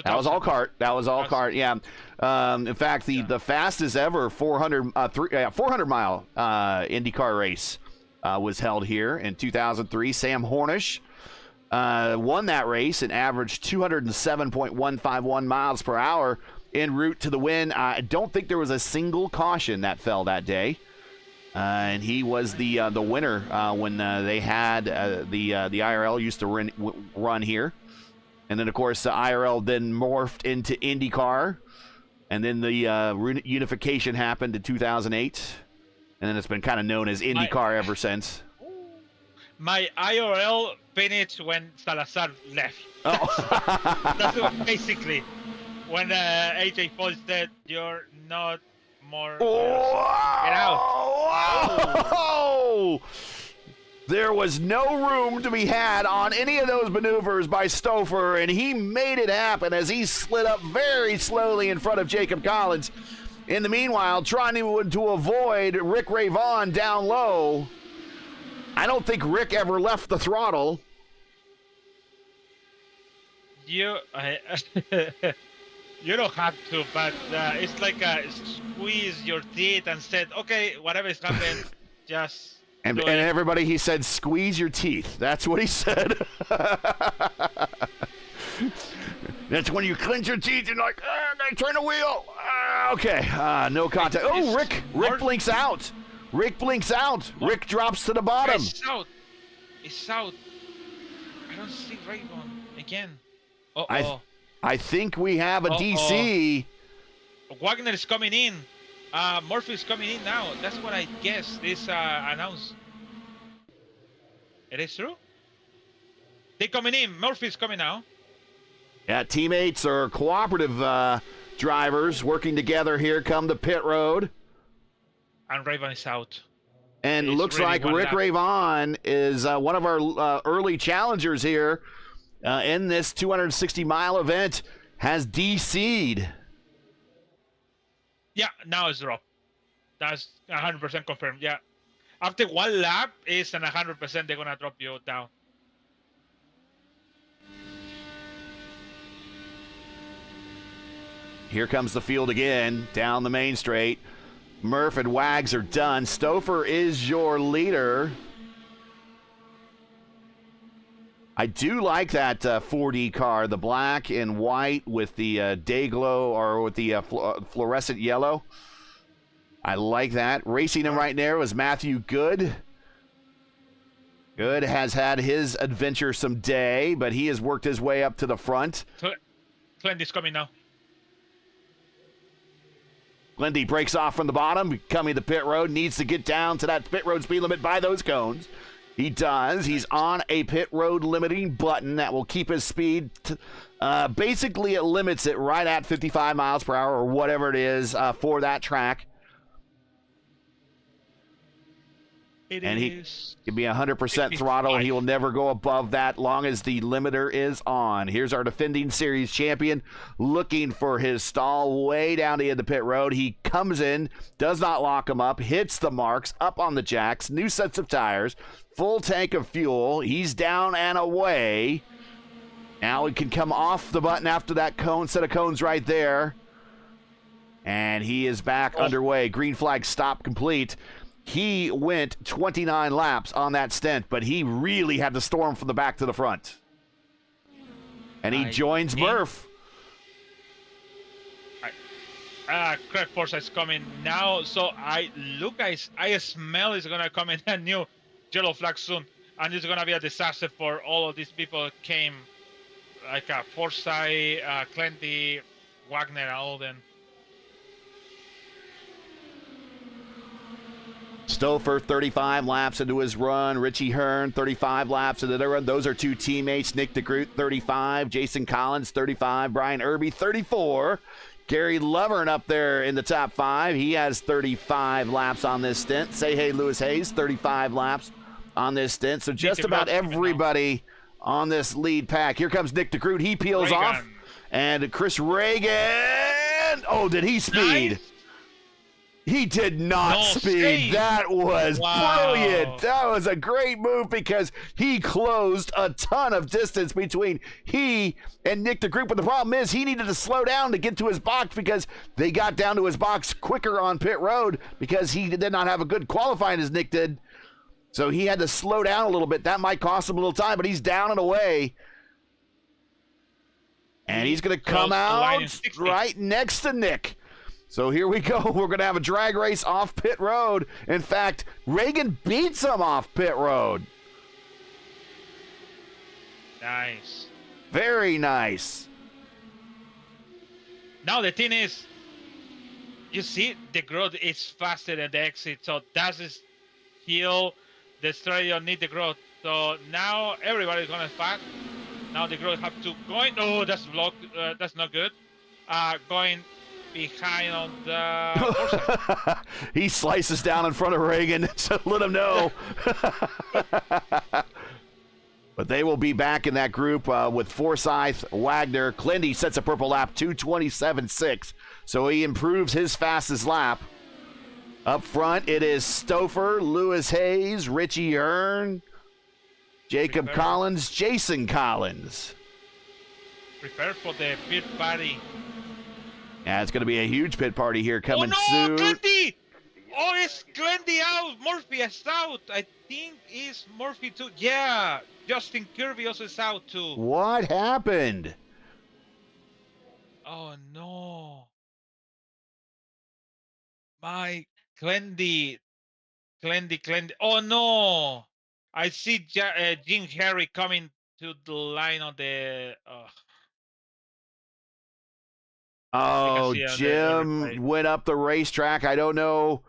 That was all kart. Kart. Yeah. In fact, the fastest ever 400 mile IndyCar race was held here in 2003. Sam Hornish won that race and averaged 207.151 miles per hour en route to the win. I don't think there was a single caution that fell that day, and he was the winner when they had the IRL used to run here. And then, of course, the IRL then morphed into IndyCar. And then the unification happened in 2008. And then it's been kind of known as IndyCar ever since. My IRL finished when Salazar left. Oh. That's what basically. When AJ Foyt said, "You're not more." Get out. Whoa! There was no room to be had on any of those maneuvers by Stouffer, and he made it happen as he slid up very slowly in front of Jacob Collins. In the meanwhile, trying to avoid Rick Rivon down low. I don't think Rick ever left the throttle. You don't have to, but it's like squeeze your teeth and said, "Okay, whatever is happening, just." And everybody, he said, squeeze your teeth. That's what he said. That's when you clench your teeth and like, I turn the wheel. Okay, no contact. Oh, Rick blinks out. Rick blinks out. Rick drops to the bottom. It's out. It's out. I don't see Raybon again. Uh-oh. I think we have a DC. Wagner is coming in. Murphy is coming in now. That's what I guess this announced. It is true? They're coming in. Murphy's coming now. Yeah, teammates or cooperative drivers working together here come the pit road. And Raven is out. And He's looks really like one Rick lap. Ravon is one of our early challengers here in this 260-mile event, has DC'd. Yeah, now it's dropped. That's 100% confirmed. Yeah. After one lap, it's an 100% they're going to drop you down. Here comes the field again, down the main straight. Murph and Wags are done. Stouffer is your leader. I do like that 4D car, the black and white with the day glow or with the fluorescent yellow. I like that. Racing him right there was Matthew Good. Good has had his adventuresome day, but he has worked his way up to the front. Clint is coming now. Glendy breaks off from the bottom, coming to pit road, needs to get down to that pit road speed limit by those cones. He does. He's on a pit road limiting button that will keep his speed. Basically, it limits it right at 55 miles per hour or whatever it is for that track. He can be 100% throttle, and he will never go above that long as the limiter is on. Here's our defending series champion looking for his stall way down the end of pit road. He comes in, does not lock him up, hits the marks, up on the jacks, new sets of tires, full tank of fuel. He's down and away. Now he can come off the button after that cone, set of cones right there. And he is back underway. Green flag stop complete. He went 29 laps on that stint, but he really had to storm from the back to the front. And he joins Murph. Craig Forza is coming now, so I smell is gonna come in a new yellow flag soon, and it's gonna be a disaster for all of these people that came, like Forsyth, Clenty, Wagner, and all them. Stouffer, 35 laps into his run. Richie Hearn, 35 laps into their run. Those are two teammates. Nick DeGroot, 35. Jason Collins, 35. Brian Irby, 34. Gary Lovern up there in the top 5. He has 35 laps on this stint. Say hey, Lewis Hayes, 35 laps on this stint. So just about everybody on this lead pack. Here comes Nick DeGroot. He peels off. And Chris Reagan. Oh, did he speed? Nice. He did not speed. That was brilliant. That was a great move because he closed a ton of distance between he and Nick DeGroot. But the problem is he needed to slow down to get to his box because they got down to his box quicker on pit road because he did not have a good qualifying as Nick did. So he had to slow down a little bit. That might cost him a little time, but he's down and away. And he's going to come out right next to Nick. So here we go. We're going to have a drag race off pit road. In fact, Reagan beats him off pit road. Nice. Very nice. Now the thing is, you see, the growth is faster than the exit. So that's his heel. The strategy need the growth. So now everybody's going to fast. Now the growth have to go in. Oh, that's blocked. That's not good. Going behind on the he slices down in front of Reagan to let him know. But they will be back in that group with Forsyth, Wagner. Clendy sets a purple lap, 2:27.6. So he improves his fastest lap. Up front, it is Stouffer, Lewis Hayes, Richie Hearn, Jacob Collins, Jason Collins. Prepare for the pit party. Yeah, it's going to be a huge pit party here coming soon. Clendy! Oh, it's Clendy out. Murphy is out. I think it's Murphy too. Yeah, Justin Kirby also is out too. What happened? Oh, no. My Clendy. Oh, no. I see Jim Harry coming to the line on the... Oh, Jim went up the racetrack. I don't know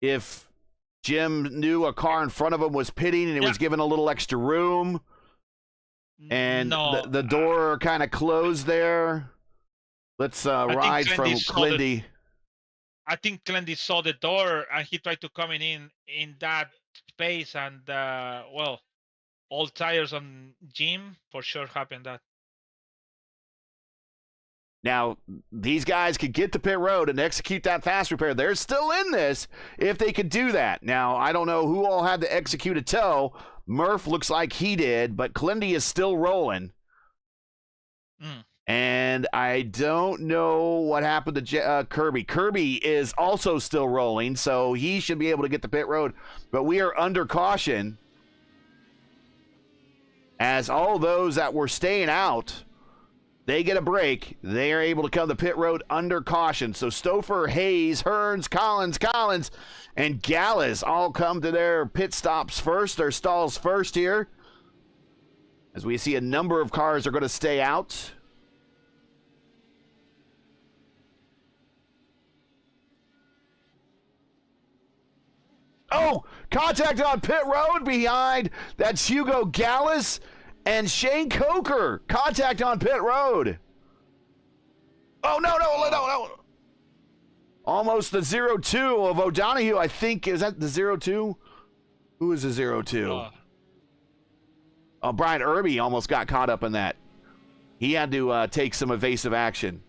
if Jim knew a car in front of him was pitting and it was given a little extra room. And the door kind of closed there. Let's ride from Clindy. I think Clindy saw the door and he tried to come in that space, and well, all tires on Jim for sure happened that. Now, these guys could get to pit road and execute that fast repair. They're still in this if they could do that. Now, I don't know who all had to execute a tow. Murph looks like he did, but Clindy is still rolling. And I don't know what happened to Kirby. Kirby is also still rolling, so he should be able to get to pit road. But we are under caution as all those that were staying out, they get a break. They are able to come to pit road under caution. So Stouffer, Hayes, Hearns, Collins, and Gallus all come to their pit stops first, their stalls first here. As we see a number of cars are going to stay out. Oh, contact on pit road behind. That's Hugo Gallus and Shane Coker. Contact on pit road. Oh, no. Almost the 0-2 of O'Donoghue, I think. Is that the 0-2? Who is the 0-2? Oh, Brian Irby almost got caught up in that. He had to take some evasive action.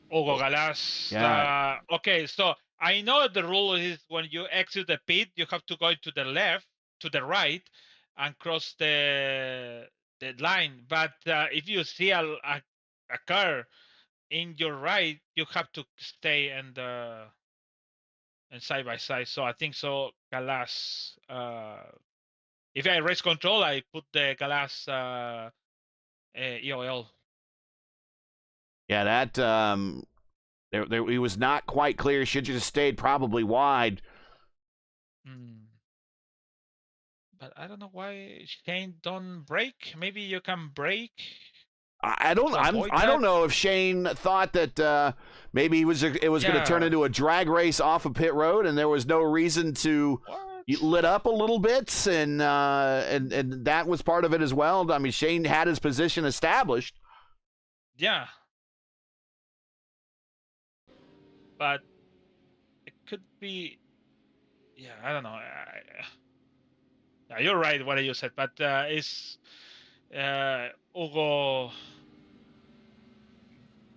Hugo Galas. Yeah. Okay, so I know the rule is when you exit the pit, you have to go to the left, to the right, and cross the line. But if you see a car in your right, you have to stay and side by side. So I think so. Galas. If I race control, I put the Galas EOL. Yeah, that he was not quite clear. Should have just stayed probably wide. But I don't know why Shane don't brake. Maybe you can brake. I don't know if Shane thought that maybe it was going to turn into a drag race off of pit road, and there was no reason to lit up a little bit, and that was part of it as well. I mean, Shane had his position established. Yeah. But it could be, yeah, I don't know. Yeah, you're right, what you said, but it's Hugo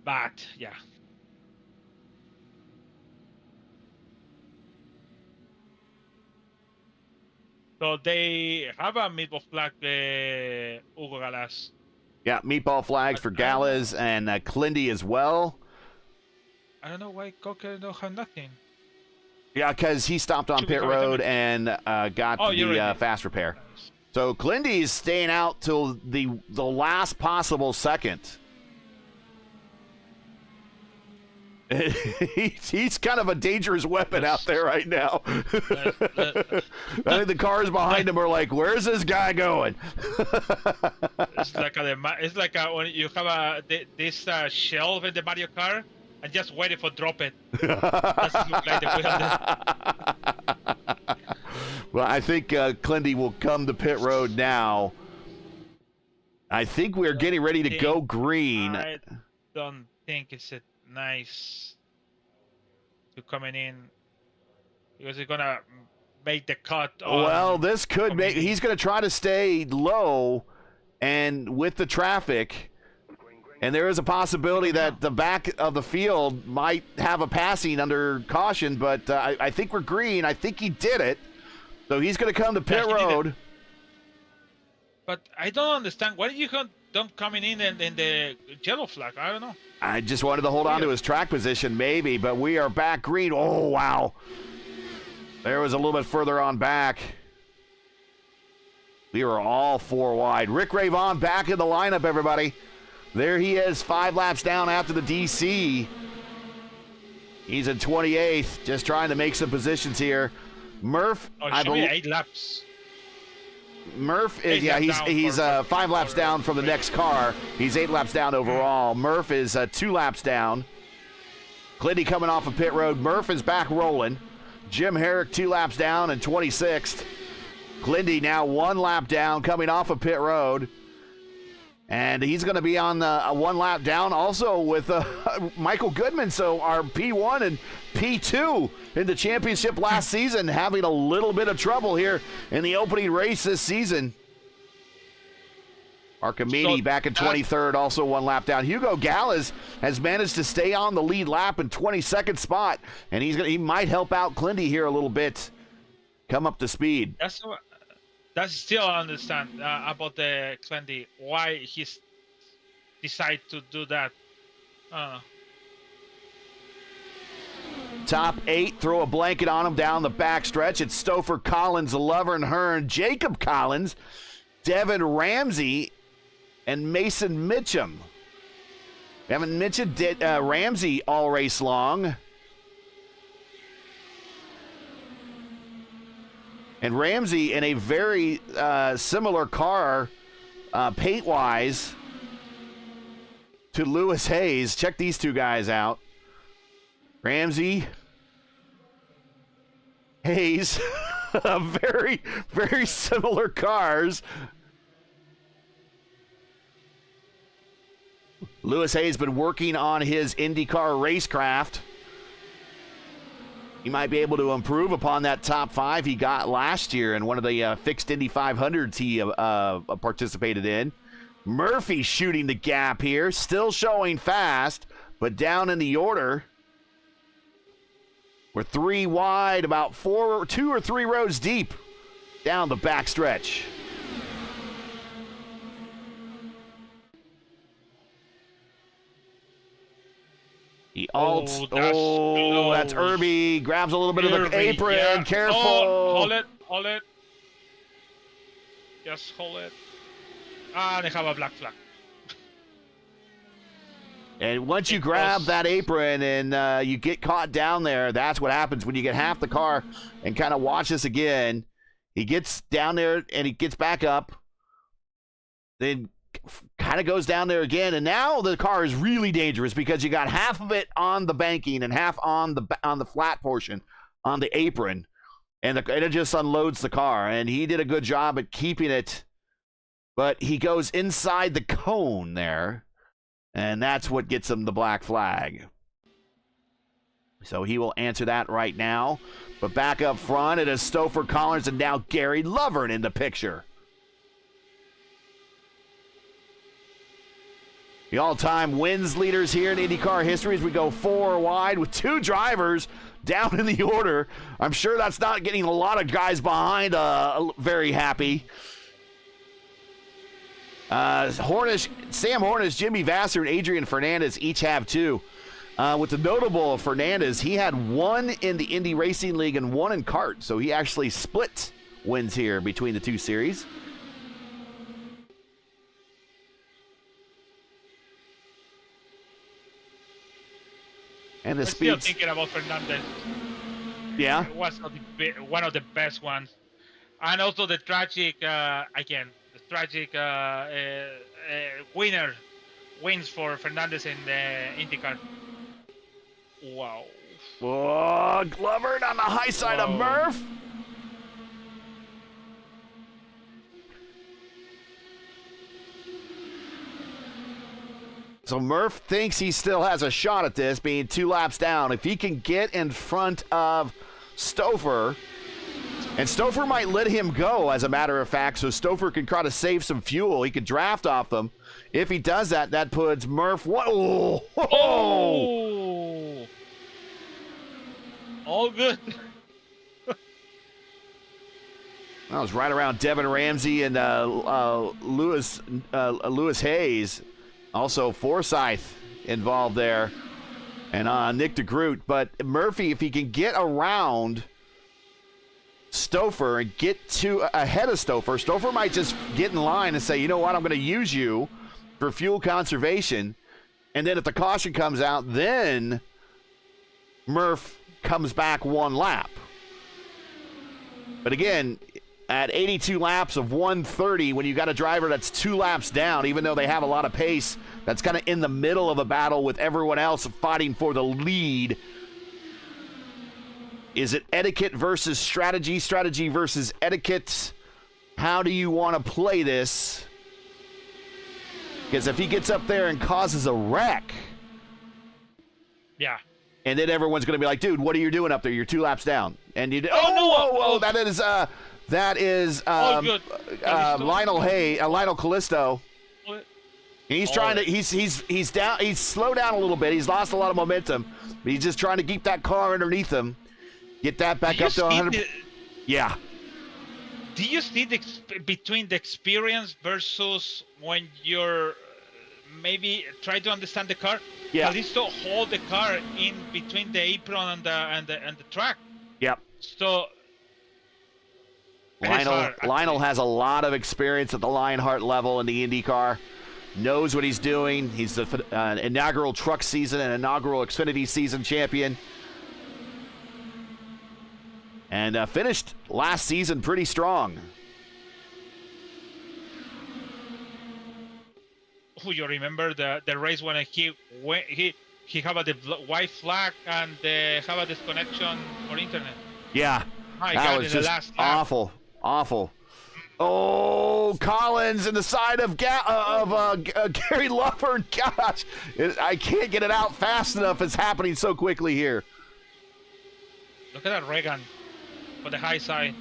bad, yeah. So they have a meatball flag, Hugo Galas. Yeah, meatball flags for Gallus and Clindy as well. I don't know why Coker don't have nothing. Yeah, because he stopped on pit road and got the fast repair. Nice. So Clindy's staying out till the last possible second. He's kind of a dangerous weapon out there right now. I think the cars behind him are like, "Where's this guy going?" It's like when you have this shelf in the Mario Kart. And just waiting for drop it. Doesn't look like the wheel. Well, I think Clindy will come to pit road now. I think we're getting ready to go green. I don't think it's nice to coming in because he's gonna make the cut. Well, this could make. He's gonna try to stay low, and with the traffic. And there is a possibility that the back of the field might have a passing under caution, but I think we're green. I think he did it. So he's going to come to pit road. But I don't understand. Why did you don't coming in the yellow flag? I don't know. I just wanted to hold on to his track position maybe, but we are back green. Oh, wow. There was a little bit further on back. We were all four wide. Rick Ravon back in the lineup, everybody. There he is, 5 laps down after the DC. He's in 28th, just trying to make some positions here. Murph, I believe 8 laps. Murph is, he's 5 laps down from the next car. He's 8 laps down overall. Murph is 2 laps down. Clindy coming off of pit road. Murph is back rolling. Jim Herrick 2 laps down and 26th. Clindy now 1 lap down coming off of pit road. And he's going to be on the one lap down also with Michael Goodman. So our P1 and P2 in the championship last season having a little bit of trouble here in the opening race this season. Archimedes back in 23rd, also one lap down. Hugo Gallas has managed to stay on the lead lap in 22nd spot, and he might help out Clindy here a little bit, come up to speed. That's still I understand about the Clindy, why he's decided to do that. Top 8, throw a blanket on him down the backstretch. It's Stouffer, Collins, Lovern, Hearn, Jacob Collins, Devin Ramsey, and Mason Mitchum. We haven't mentioned Ramsey all race long. And Ramsey in a very similar car, paint-wise, to Lewis Hayes. Check these two guys out. Ramsey, Hayes, very, very similar cars. Lewis Hayes been working on his IndyCar racecraft. He might be able to improve upon that top 5 he got last year in one of the fixed Indy 500s he participated in. Murphy shooting the gap here, still showing fast, but down in the order. We're 3 wide, about 2 or 3 rows deep down the backstretch. He alts. That's Irby. Grabs a little bit of the apron. Yeah. Careful. Oh, hold it. Just hold it. They have a black flag. And once you grab that apron and you get caught down there, that's what happens when you get half the car. And kind of watch this again. He gets down there and he gets back up. Then kind of goes down there again, and now the car is really dangerous because you got half of it on the banking and half on the flat portion on the apron, and it just unloads the car. And he did a good job at keeping it, but he goes inside the cone there, and that's what gets him the black flag. So he will answer that right now. But back up front, it is Stouffer, Collins, and now Gary Lovern in the picture. The all-time wins leaders here in IndyCar history as we go 4 wide with 2 drivers down in the order. I'm sure that's not getting a lot of guys behind very happy. Sam Hornish, Jimmy Vasser, and Adrian Fernandez each have 2. With the notable of Fernandez, he had 1 in the Indy Racing League and 1 in kart, so he actually split wins here between the 2 series. And the speed. Still thinking about Fernandez. Yeah. It was one of the best ones, and also the tragic wins for Fernandez in the IndyCar. Wow. Oh, Glover on the high side of Murph. So Murph thinks he still has a shot at this, being 2 laps down. If he can get in front of Stouffer, and Stouffer might let him go, as a matter of fact, so Stouffer can try to save some fuel. He can draft off them. If he does that, that puts Murph... Whoa! Oh! All good. That was right around Devin Ramsey and Lewis Hayes. Also, Forsyth involved there, and Nick DeGroot. But Murphy, if he can get around Stouffer and get ahead of Stouffer might just get in line and say, you know what, I'm going to use you for fuel conservation. And then if the caution comes out, then Murph comes back 1 lap. But again, at 82 laps of 130, when you got a driver that's 2 laps down, even though they have a lot of pace, that's kind of in the middle of a battle with everyone else fighting for the lead. Is it etiquette versus strategy, strategy versus etiquette? How do you want to play this? Because if he gets up there and causes a wreck, Yeah. and then everyone's going to be like, dude, what are you doing up there? You're 2 laps down. And you that is All good. Lionel Callisto. What? And he's trying to he's down, he's slowed down a little bit. He's lost a lot of momentum, but he's just trying to keep that car underneath him. Get that back up to 100. Yeah. Do you see between the experience versus when you're maybe try to understand the car? Yeah. Callisto hold the car in between the apron and the track. Yep. So Lionel has a lot of experience at the Lionheart level in the IndyCar. Knows what he's doing. He's the inaugural truck season and inaugural Xfinity season champion. And finished last season pretty strong. Who you remember the race when he have the white flag and have a disconnection for internet? Yeah, My that God, was in the just last lap. awful. Oh, Collins in the side of Gary Lover. Gosh, I can't get it out fast enough. It's happening so quickly here. Look at that Reagan for the high side.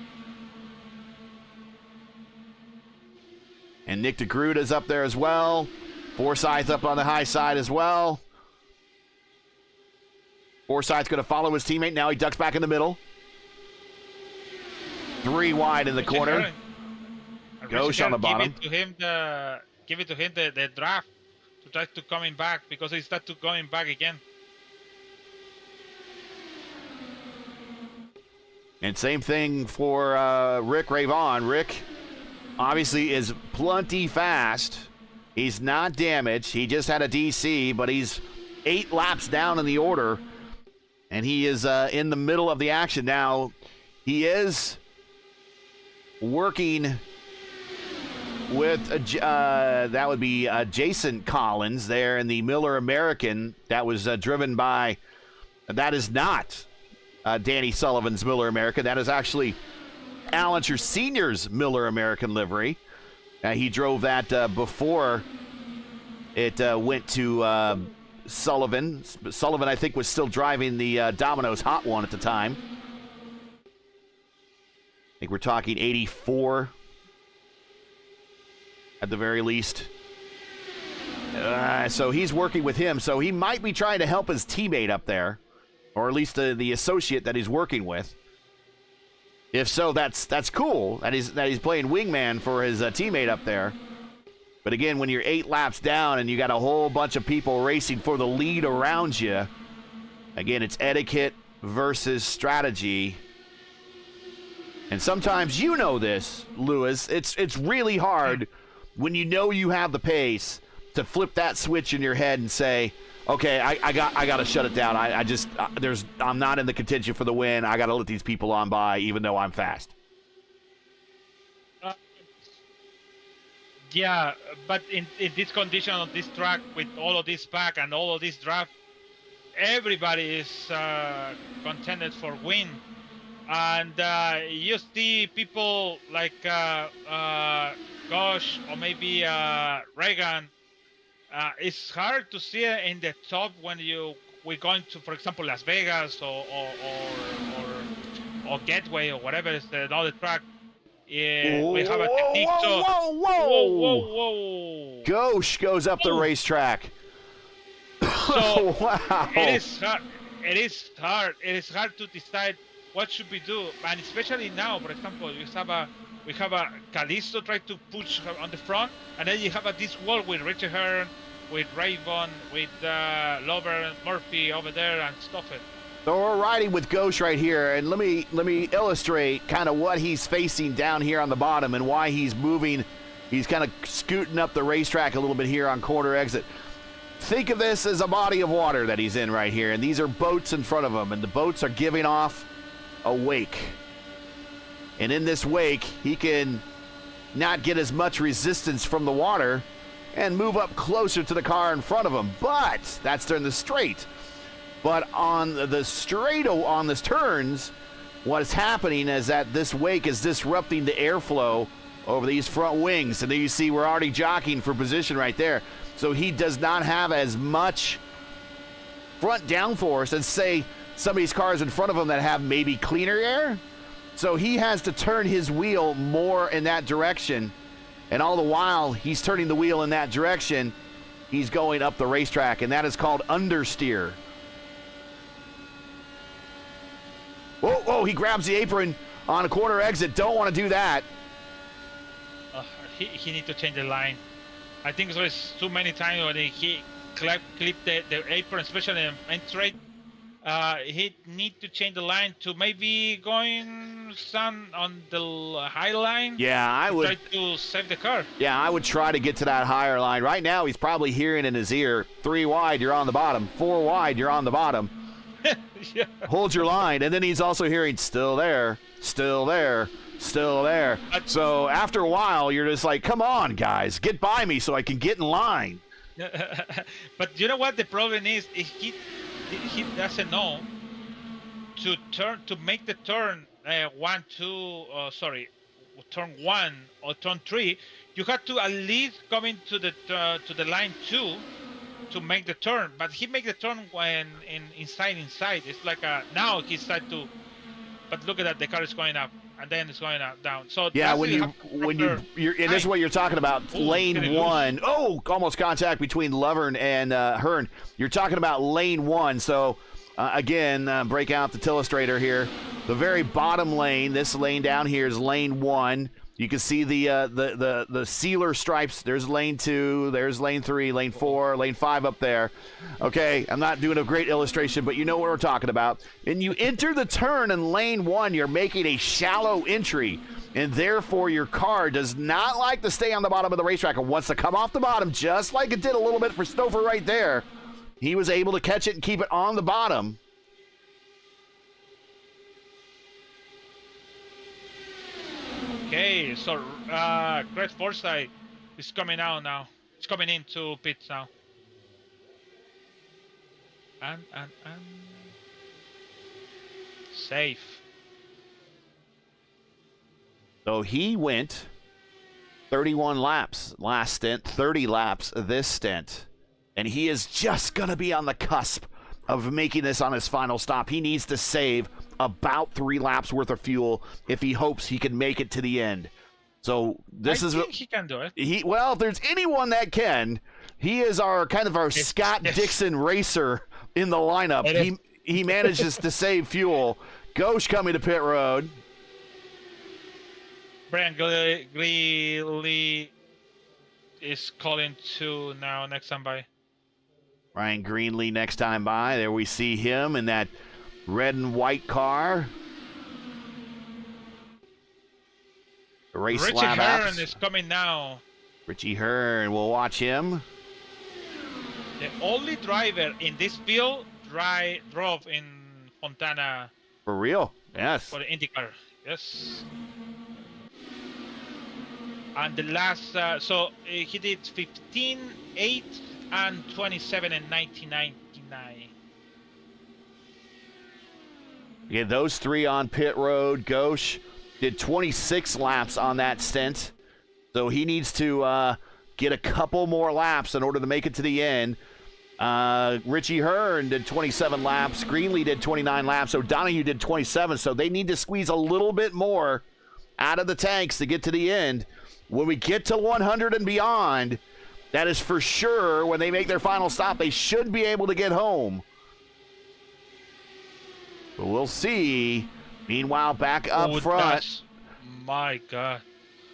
And Nick DeGroota's up there as well. Forsyth up on the high side as well. Forsyth's going to follow his teammate. Now he ducks back in the middle. 3 wide in the corner. Ghosh on the bottom. Give it to him the draft to try to coming back because he started to coming back again. And same thing for Rick Ravon. Rick obviously is plenty fast. He's not damaged. He just had a DC, but he's 8 laps down in the order. And he is in the middle of the action now. He is working with, that would be Jason Collins there in the Miller American. That was driven by, that is not Danny Sullivan's Miller American. That is actually Allenshire Sr.'s Miller American livery. He drove that before it went to Sullivan. Sullivan, I think, was still driving the Domino's Hot One at the time. I think we're talking 84 at the very least. So he's working with him. So he might be trying to help his teammate up there, or at least the associate that he's working with. If so, that's cool that he's playing wingman for his teammate up there. But again, when you're 8 laps down and you got a whole bunch of people racing for the lead around you, again, it's etiquette versus strategy. And sometimes you know this, Lewis. It's really hard when you know you have the pace to flip that switch in your head and say, okay, I got to shut it down. I'm not in the contention for the win. I got to let these people on by, even though I'm fast. Yeah, but in this condition on this track with all of this back and all of this draft, everybody is contended for win. And you see people like Ghosh or maybe Reagan. It's hard to see in the top when we're going to, for example, Las Vegas or Gateway or whatever is another track. We have a technique. Whoa. Ghosh goes up the racetrack. So wow. It is hard. It is hard to decide what should we do, and especially now. For example, we have a Callisto try to push on the front, and then you have this wall with Richard Hearn, with Raven, with Lover, Murphy over there, and stuff it. So we're riding with Ghosh right here, and let me illustrate kind of what he's facing down here on the bottom and why he's moving. He's kind of scooting up the racetrack a little bit here on corner exit. Think of this as a body of water that he's in right here, and these are boats in front of him, and the boats are giving off a wake. And in this wake, he can not get as much resistance from the water and move up closer to the car in front of him. But that's during the straight. But on the straight, on the turns, what's happening is that this wake is disrupting the airflow over these front wings. And then you see we're already jockeying for position right there. So he does not have as much front downforce as, say, some of these cars in front of him that have maybe cleaner air. So he has to turn his wheel more in that direction. And all the while he's turning the wheel in that direction, he's going up the racetrack, and that is called understeer. Whoa, whoa, he grabs the apron on a corner exit. Don't want to do that. He need to change the line. I think there's too many times when he clipped the apron, especially in straight. He need to change the line to maybe going some on the high line. Yeah, I would try to save the car. Yeah, I would try to get to that higher line. Right now, he's probably hearing in his ear, 3 wide, you're on the bottom. 4 wide, you're on the bottom. Yeah. Hold your line. And then he's also hearing, still there, still there, still there. So after a while, you're just like, come on, guys, get by me so I can get in line. But you know what the problem is? He doesn't know to make the turn turn 1 or turn 3. You have to at least come into the line 2 to make the turn. But he make the turn when inside. It's like now he started to. But look at that, the car is going up and then it's going down. So yeah, you're and this is what you're talking about. Lane 1. Oh, almost contact between Lovern and Hearn. You're talking about lane 1. So again, break out the Tillustrator here. The very bottom lane. This lane down here is lane 1. You can see the sealer stripes. There's lane 2, there's lane 3, lane 4, lane 5 up there. Okay, I'm not doing a great illustration, but you know what we're talking about. And you enter the turn in lane 1, you're making a shallow entry, and therefore your car does not like to stay on the bottom of the racetrack. It wants to come off the bottom, just like it did a little bit for Stouffer right there. He was able to catch it and keep it on the bottom. Okay, so Greg Forsyth is coming out now. He's coming into pits now. And safe. So he went 31 laps last stint, 30 laps this stint. And he is just going to be on the cusp of making this on his final stop. He needs to save about 3 laps worth of fuel if he hopes he can make it to the end. So this I think he can do it. Well, if there's anyone that can, he is our Scott Dixon racer in the lineup. He manages to save fuel. Ghosh coming to pit road. Brian Greeley is calling to now next time by. Ryan Greenlee next time by. There we see him in that red and white car. Richie Hearn is coming now. Richie Hearn, we'll watch him. The only driver in this field drove in Fontana. For real? Yes. For the IndyCar. Yes. And the last, so he did 15, 8, and 27 in 1999. Yeah, those 3 on pit road. Ghosh did 26 laps on that stint. So he needs to get a couple more laps in order to make it to the end. Richie Hearn did 27 laps. Greenlee did 29 laps. O'Donoghue did 27. So they need to squeeze a little bit more out of the tanks to get to the end. When we get to 100 and beyond, that is for sure when they make their final stop, they should be able to get home. But we'll see. Meanwhile, back up front. My God.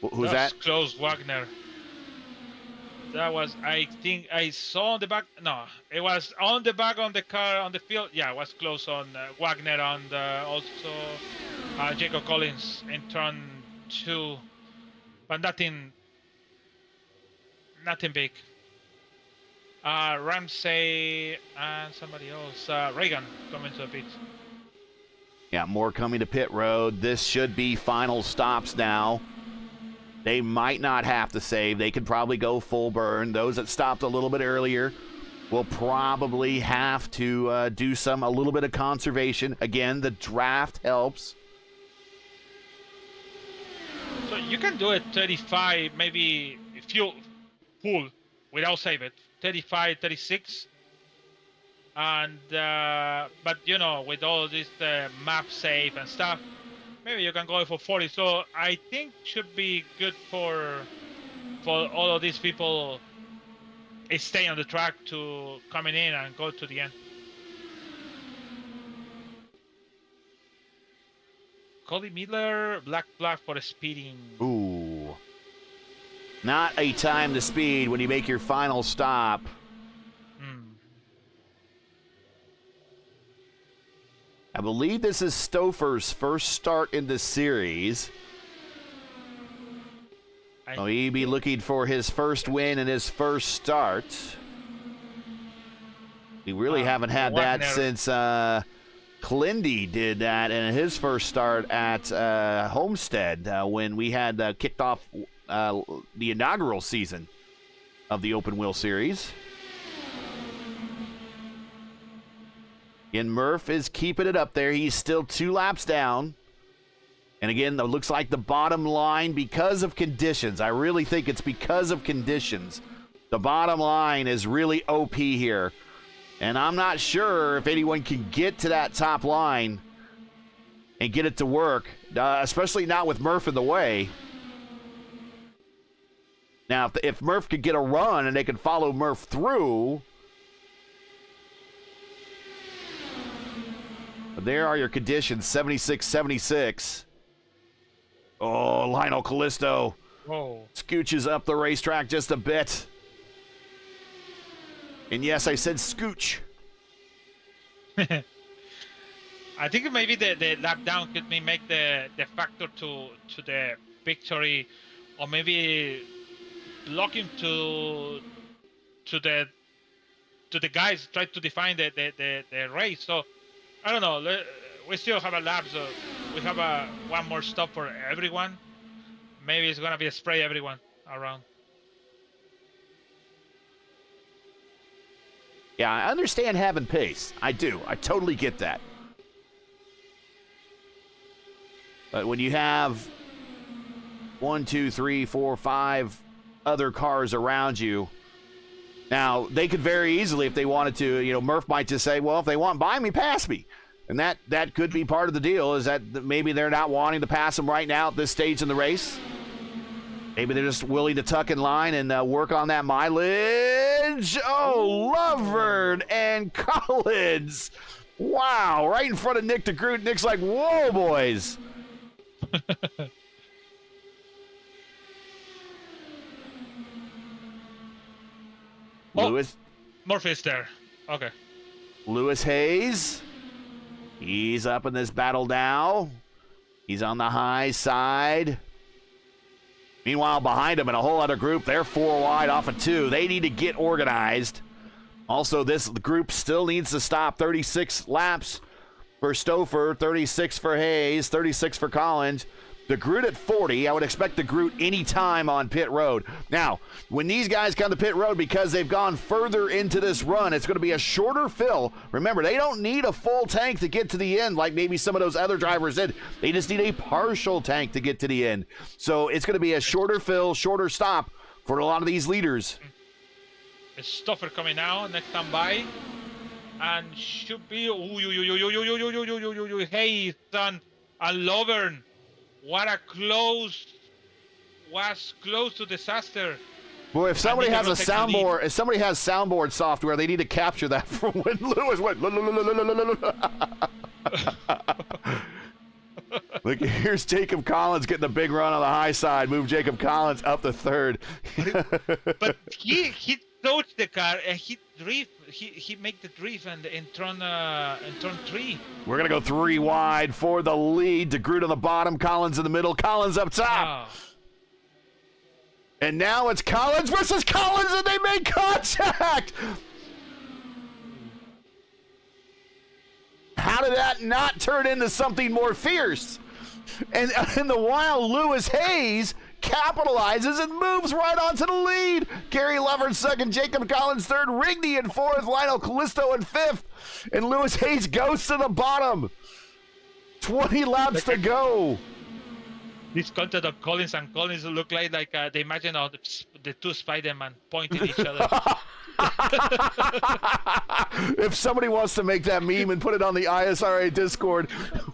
Who's that? Close, Wagner. That was, I think, I saw on the back. No, it was on the back on the car on the field. Yeah, it was close on Wagner and also Jacob Collins in turn 2. But nothing big. Ramsey and somebody else. Reagan coming to the pit. Yeah, more coming to pit road. This should be final stops now. They might not have to save. They could probably go full burn. Those that stopped a little bit earlier will probably have to do a little bit of conservation. Again, the draft helps. So you can do it 35, maybe if you full without save it, 35, 36. And but you know, with all this map save and stuff, maybe you can go for 40. So I think should be good for all of these people stay on the track to coming in and go to the end. Cody Miller, black flag for speeding. Ooh. Not a time to speed when you make your final stop. I believe this is Stouffer's first start in the series. So he'd be looking for his first win and his first start. We really haven't had that since Clindy did that in his first start at Homestead when we had kicked off the inaugural season of the Open Wheel Series. And Murph is keeping it up there. He's still 2 laps down. And again, it looks like the bottom line, because of conditions, I really think it's because of conditions. The bottom line is really OP here. And I'm not sure if anyone can get to that top line and get it to work, especially not with Murph in the way. Now, if Murph could get a run and they could follow Murph through, there are your conditions, 76, 76. Oh, Lionel Callisto scooches up the racetrack just a bit. And yes, I said scooch. I think maybe the lap down could make the factor to the victory, or maybe blocking to the guys try to define the race. So I don't know. We still have a lap, so we have one more stop for everyone. Maybe it's gonna be a spray everyone around. Yeah, I understand having pace. I do. I totally get that. But when you have 1, 2, 3, 4, 5 other cars around you, now they could very easily, if they wanted to, you know, Murph might just say, well, if they want by me, pass me. And that could be part of the deal, is that maybe they're not wanting to pass him right now at this stage in the race. Maybe they're just willing to tuck in line and work on that mileage. Oh, Lovern and Collins. Wow, right in front of Nick DeGroot. Nick's like, whoa, boys. Lewis. Murphy's there. Okay. Lewis Hayes. He's up in this battle now. He's on the high side. Meanwhile, behind him in a whole other group, they're 4 wide off of 2. They need to get organized. Also, this group still needs to stop. 36 laps for Stouffer, 36 for Hayes, 36 for Collins. The Groot at 40. I would expect the Groot anytime on pit road. Now, when these guys come to pit road, because they've gone further into this run, it's going to be a shorter fill. Remember, they don't need a full tank to get to the end like maybe some of those other drivers did. They just need a partial tank to get to the end. So it's going to be a shorter fill, shorter stop for a lot of these leaders. It's Stouffer coming now, next time by. And should be Hayes and Lovern. What a close to disaster. Boy, if somebody has a soundboard, if somebody has soundboard software, they need to capture that from when Lewis went. Look, here's Jacob Collins getting a big run on the high side. Move Jacob Collins up to third. But he touched the car and he drift. He made the drift and in turn 3. We're gonna go 3 wide for the lead. DeGroot on the bottom, Collins in the middle, Collins up top. Oh. And now it's Collins versus Collins, and they make contact. How did that not turn into something more fierce? And in the while, Lewis Hayes capitalizes and moves right onto the lead. Gary Lovern second, Jacob Collins third, Rigney in fourth, Lionel Callisto in fifth, and Lewis Hayes goes to the bottom. 20 laps to go. This content of Collins and Collins look like the imagine of the two Spider-Man pointing at each other. If somebody wants to make that meme and put it on the ISRA Discord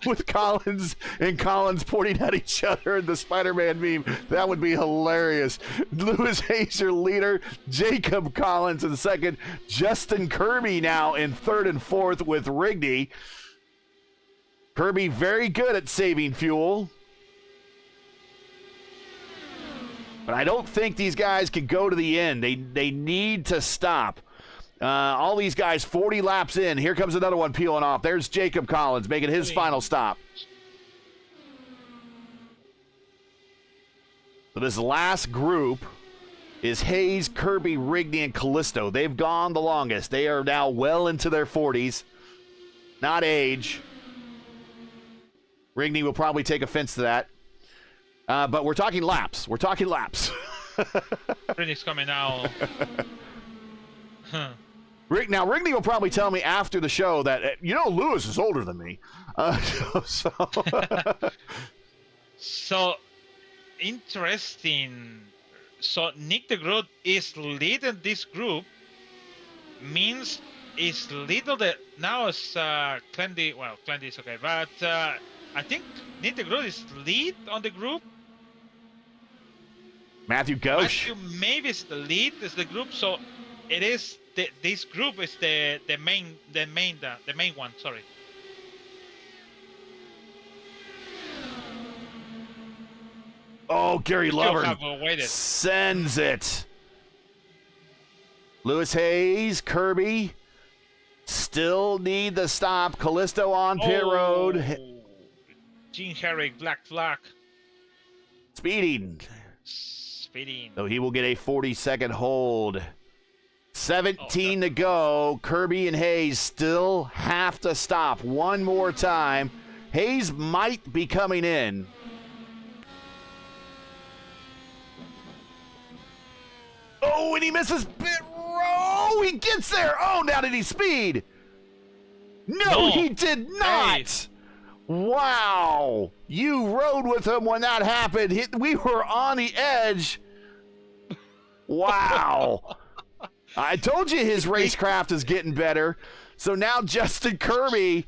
with Collins and Collins pointing at each other in the Spider-Man meme, that would be hilarious. Lewis Hayes, your leader. Jacob Collins in second. Justin Kirby now in third and fourth with Rigney. Kirby very good at saving fuel. But I don't think these guys can go to the end. They need to stop. All these guys 40 laps in. Here comes another one peeling off. There's Jacob Collins making his final stop. So this last group is Hayes, Kirby, Rigney, and Callisto. They've gone the longest. They are now well into their 40s. Not age. Rigney will probably take offense to that. But we're talking laps. We're talking laps. Rigney's coming now. Now, Rigney will probably tell me after the show that, Lewis is older than me. So, interesting. So, Nick de Groot is leading this group. Means is little that now is Clendy. Well, Clendy is okay. But I think Nick de Groot is lead on the group. Matthew Ghosh. Matthew maybe is the lead is the group, so it is this group is the main one. Sorry. Oh, Gary Lover waited. Sends it. Lewis Hayes, Kirby still need the stop. Callisto on pit road. Gene Herrick, black flag. Speeding. So he will get a 40-second hold. 17 to go. Kirby and Hayes still have to stop one more time. Hayes might be coming in. Oh, and he misses pit row. He gets there. Oh, now did he speed? No, he did not. Hey. Wow. You rode with him when that happened. We were on the edge. Wow. I told you his racecraft is getting better. So now Justin Kirby,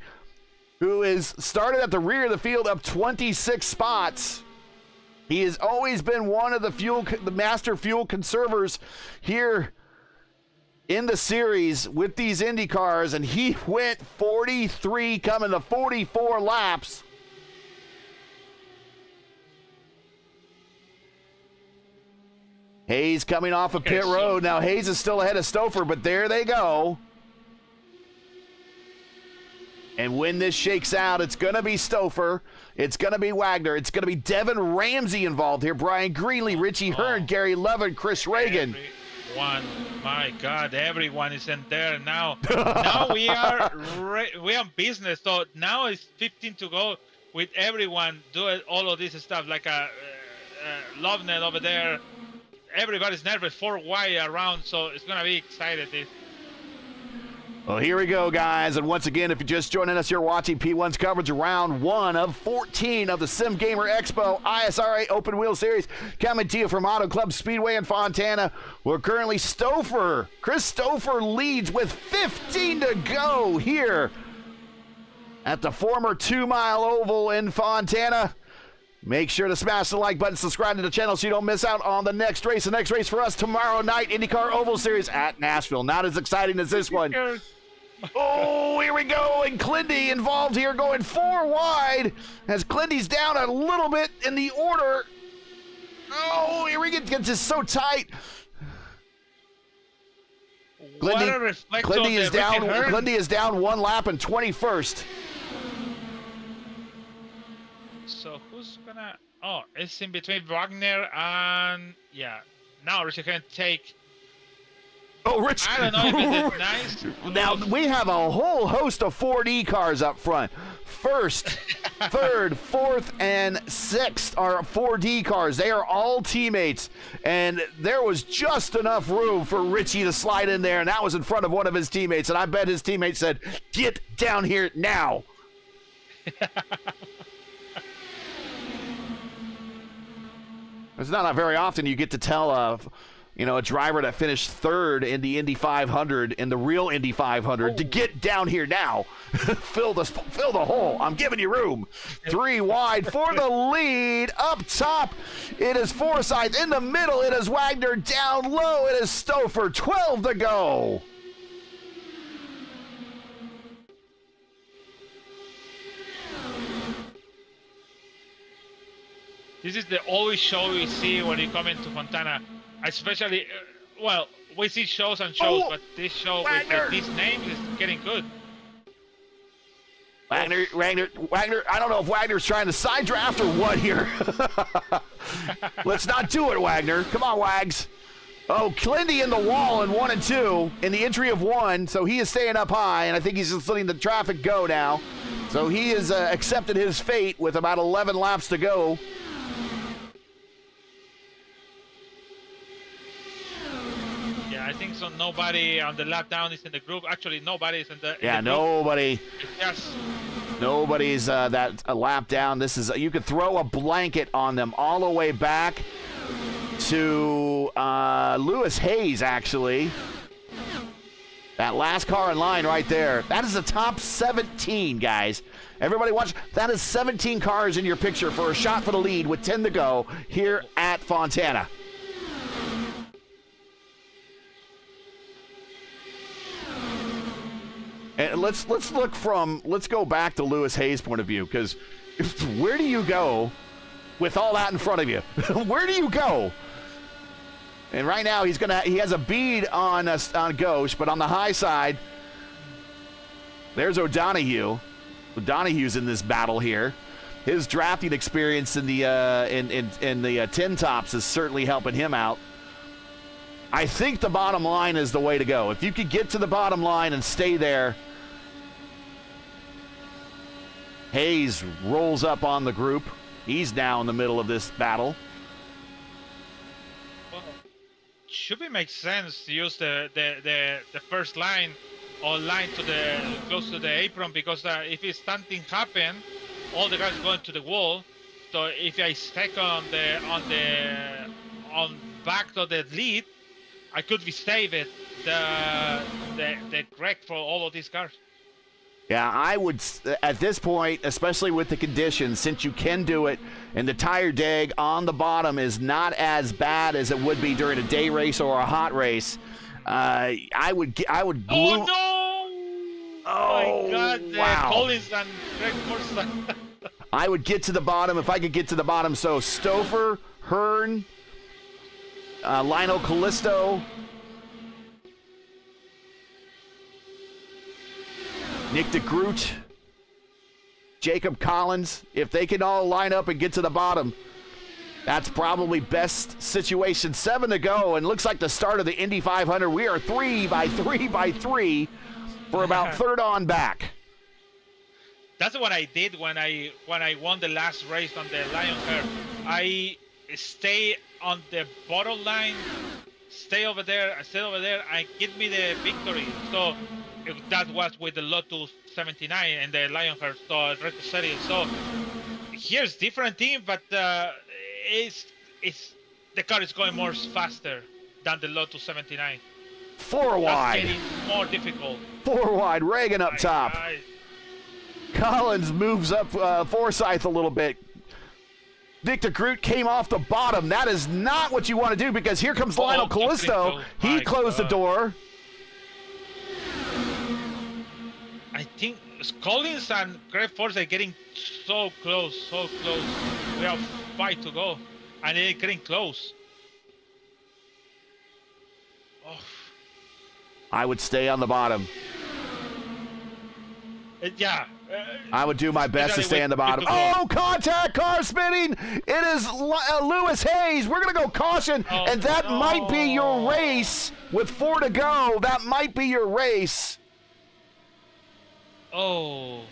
who is started at the rear of the field up 26 spots. He has always been one of the master fuel conservers here in the series with these Indy cars, and he went 43, coming to 44 laps. Hayes coming off of pit road. Now Hayes is still ahead of Stouffer, but there they go. And when this shakes out, it's going to be Stouffer. It's going to be Wagner. It's going to be Devin Ramsey involved here. Brian Greenlee, Richie Hearn, Gary Lovett, Chris Reagan. Everyone, my God, everyone is in there now. Now we are business. So now it's 15 to go with everyone doing all of this stuff like Lovenet over there. Everybody's nervous, 4 wide around, so it's going to be excited. Well, here we go, guys. And once again, if you're just joining us, you're watching P1's coverage of round 1 of 14 of the Sim Gamer Expo ISRA Open Wheel Series, coming to you from Auto Club Speedway in Fontana. We're currently Chris Stouffer leads with 15 to go here at the former 2 Mile Oval in Fontana. Make sure to smash the like button, subscribe to the channel so you don't miss out on the next race. The next race for us tomorrow night, IndyCar Oval Series at Nashville. Not as exciting as this one. Oh, here we go. And Clendy involved here going 4 wide as Clendy's down a little bit in the order. Oh, here we get just so tight. Clendy is down 1 lap and 21st. So who's gonna? Oh, it's in between Wagner and now Richie can take. Oh, Rich! I don't know if it's nice. Now we have a whole host of 4D cars up front. First, third, fourth, and sixth are 4D cars. They are all teammates, and there was just enough room for Richie to slide in there, and that was in front of one of his teammates. And I bet his teammate said, "Get down here now." It's not very often you get to tell a driver that finished third in the Indy 500, in the real Indy 500, to get down here now. fill the hole. I'm giving you room. 3 wide for the lead. Up top, it is Forsyth. In the middle, it is Wagner. Down low, it is Stouffer. 12 to go. This is the always show we see when you come into Fontana. Especially, well, we see shows and shows, but this show with these names is getting good. Wagner, I don't know if Wagner's trying to side draft or what here. Let's not do it, Wagner. Come on, Wags. Oh, Clindy in the wall in 1 and 2 in the entry of 1, so he is staying up high, and I think he's just letting the traffic go now. So he has accepted his fate with about 11 laps to go. Yeah, I think so. Nobody on the lap down is in the group. Actually, nobody is in the. Yeah, in the nobody. Yes. Nobody's that a lap down. This is you could throw a blanket on them all the way back to Lewis Hayes, actually. That last car in line right there. That is the top 17, guys. Everybody watch. That is 17 cars in your picture for a shot for the lead with 10 to go here at Fontana. And let's go back to Lewis Hayes' point of view, because where do you go with all that in front of you? Where do you go? And right now he has a bead on Ghosh, but on the high side, there's O'Donoghue. O'Donoghue's in this battle here. His drafting experience in the tin tops is certainly helping him out. I think the bottom line is the way to go. If you could get to the bottom line and stay there. Hayes rolls up on the group. He's now in the middle of this battle. Well, should it make sense to use the first line or line to the close to the apron, because if it's something happen, all the guys going to the wall. So if I stack on back to the lead, I could be saving the wreck for all of these cars. Yeah, I would, at this point, especially with the conditions, since you can do it, and the tire deg on the bottom is not as bad as it would be during a day race or a hot race. I would glue. Oh no! Oh my God! Wow. Collins and Greg Forsyth. I would get to the bottom if I could get to the bottom. So Stouffer, Hearn, Lionel Callisto, Nick DeGroot, Jacob Collins, if they can all line up and get to the bottom, that's probably best situation. 7 to go, and looks like the start of the Indy 500. We are 3 by 3 by 3 for about third on back. That's what I did when I won the last race on the Lion Curve. I stay on the bottom line, stay over there, and give me the victory. So that was with the Lotus 79 and the Lion Curve, so Reto Series. So here's different team, but it's the car is going more faster than the Lotus 79. 4 wide. That's getting more difficult. 4 wide. Reagan up top. Collins moves up Forsyth a little bit. Nick DeGroot came off the bottom. That is not what you want to do, because here comes Lionel Callisto. He closed the door. I think Collins and Greg Forsyth are getting so close, so close. We have 5 to go, and they're getting close. Oh. I would stay on the bottom. Yeah. I would do my best to stay on the bottom. Oh, contact, car spinning. It is Lewis Hayes. We're going to go caution, and that might be your race with 4 to go. That might be your race. Oh.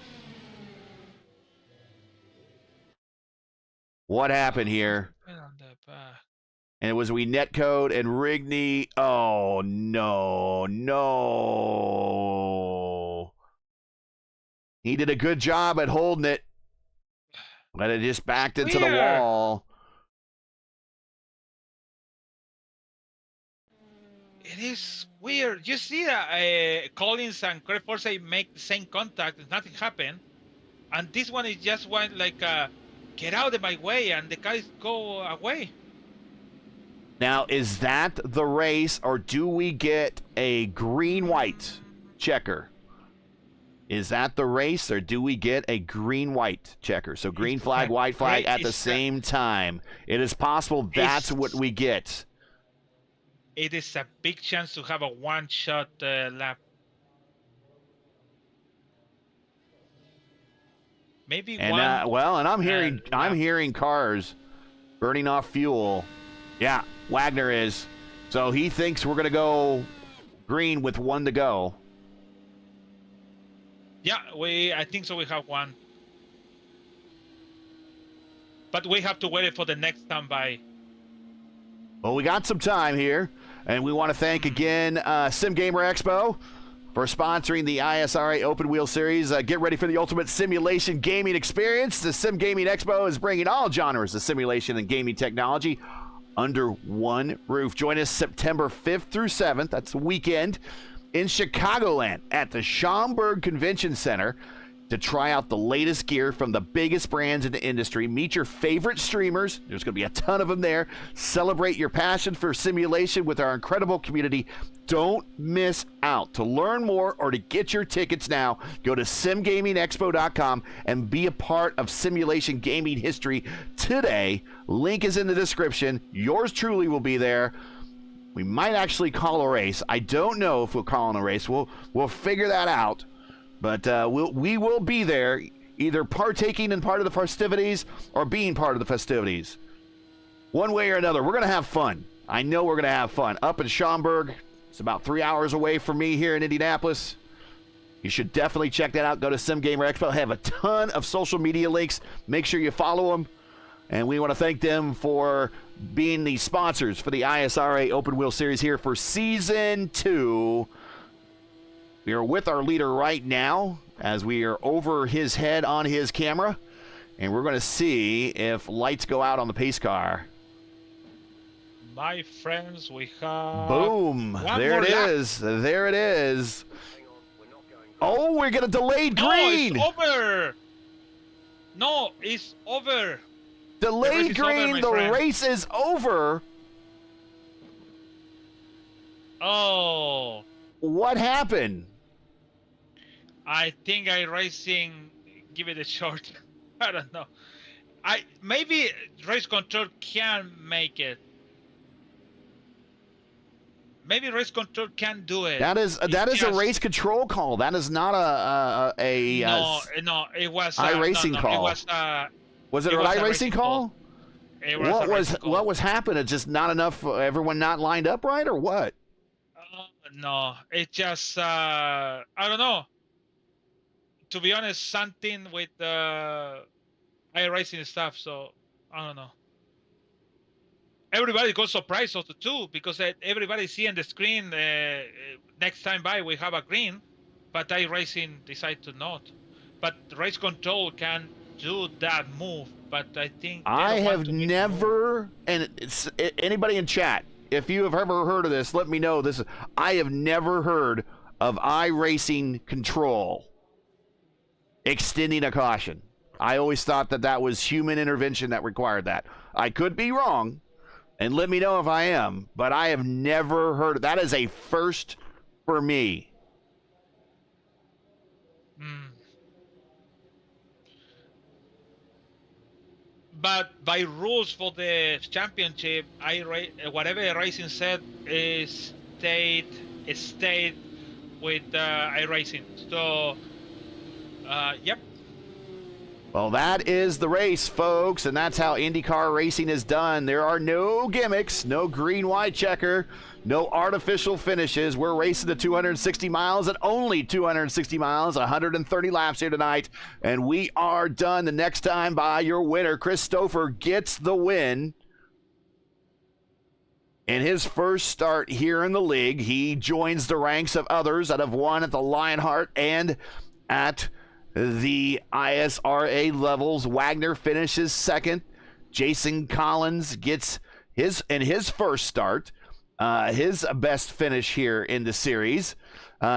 What happened here? And it was Netcode and Rigney. Oh, no, no. He did a good job at holding it, but it just backed into the wall. It is weird. You see that Collins and Craig Forsyth make the same contact and nothing happened. And this one is just one like, get out of my way, and the guys go away. Now, is that the race, or do we get a green-white checker? Is that the race, or do we get a green-white checker? So green flag, white flag at the same time. It is possible that's what we get. It is a big chance to have a one-shot lap. Maybe and, one. And I'm hearing cars burning off fuel. Yeah, Wagner is. So he thinks we're going to go green with one to go. Yeah, I think so. We have one, but we have to wait for the next standby. Well, we got some time here, and we want to thank again Sim Gamer Expo for sponsoring the ISRA Open Wheel Series. Get ready for the ultimate simulation gaming experience. The Sim Gaming Expo is bringing all genres of simulation and gaming technology under one roof. Join us September 5th through 7th. That's the weekend in Chicagoland at the Schaumburg Convention Center to try out the latest gear from the biggest brands in the industry. Meet your favorite streamers. There's going to be a ton of them there. Celebrate your passion for simulation with our incredible community. Don't miss out. To learn more or to get your tickets now, go to simgamingexpo.com and be a part of simulation gaming history today. Link is in the description. Yours truly will be there. We might actually call a race. I don't know if we'll call in a race. We'll figure that out. But we will be there, either partaking in part of the festivities or being part of the festivities. One way or another, we're going to have fun. I know we're going to have fun. Up in Schaumburg, it's about 3 hours away from me here in Indianapolis. You should definitely check that out. Go to Sim Gamer Expo. I have a ton of social media links. Make sure you follow them. And we want to thank them for being the sponsors for the ISRA Open Wheel Series here for Season 2. We are with our leader right now as we are over his head on his camera. And we're going to see if lights go out on the pace car. My friends, we have... Boom! There it is. There it is. Oh, we're going to delayed green! No, it's over! No, it's over! Delayed green, the race is over. Oh. What happened? I think iRacing give it a short. I don't know. Maybe race control can make it. Maybe race control can do it. That is a race control call. That is not no, it was iRacing call. Was it an iRacing call? What was happening? Just not enough. Everyone not lined up right, or what? No, it just I don't know. To be honest, something with iRacing stuff. So I don't know. Everybody got surprised also too, because everybody see on the screen next time by we have a green, but iRacing decide to not. But race control can do that move, but I think I have never, and anybody in chat, if you have ever heard of this, let me know. I have never heard of iRacing control extending a caution. I always thought that was human intervention that required that. I could be wrong, and let me know if I am, but I have never heard of that. Is a first for me. But by rules for the championship, whatever iRacing said is stayed with iRacing. So, yep. Well, that is the race, folks, and that's how IndyCar racing is done. There are no gimmicks, no green-white checker, no artificial finishes. We're racing to 260 miles and only 260 miles, 130 laps here tonight, and we are done. The next time by your winner, Chris Stouffer, gets the win. In his first start here in the league, he joins the ranks of others that have won at the Lionheart and at the ISRA levels. Wagner finishes second. Jason Collins gets his first start. his best finish here in the series.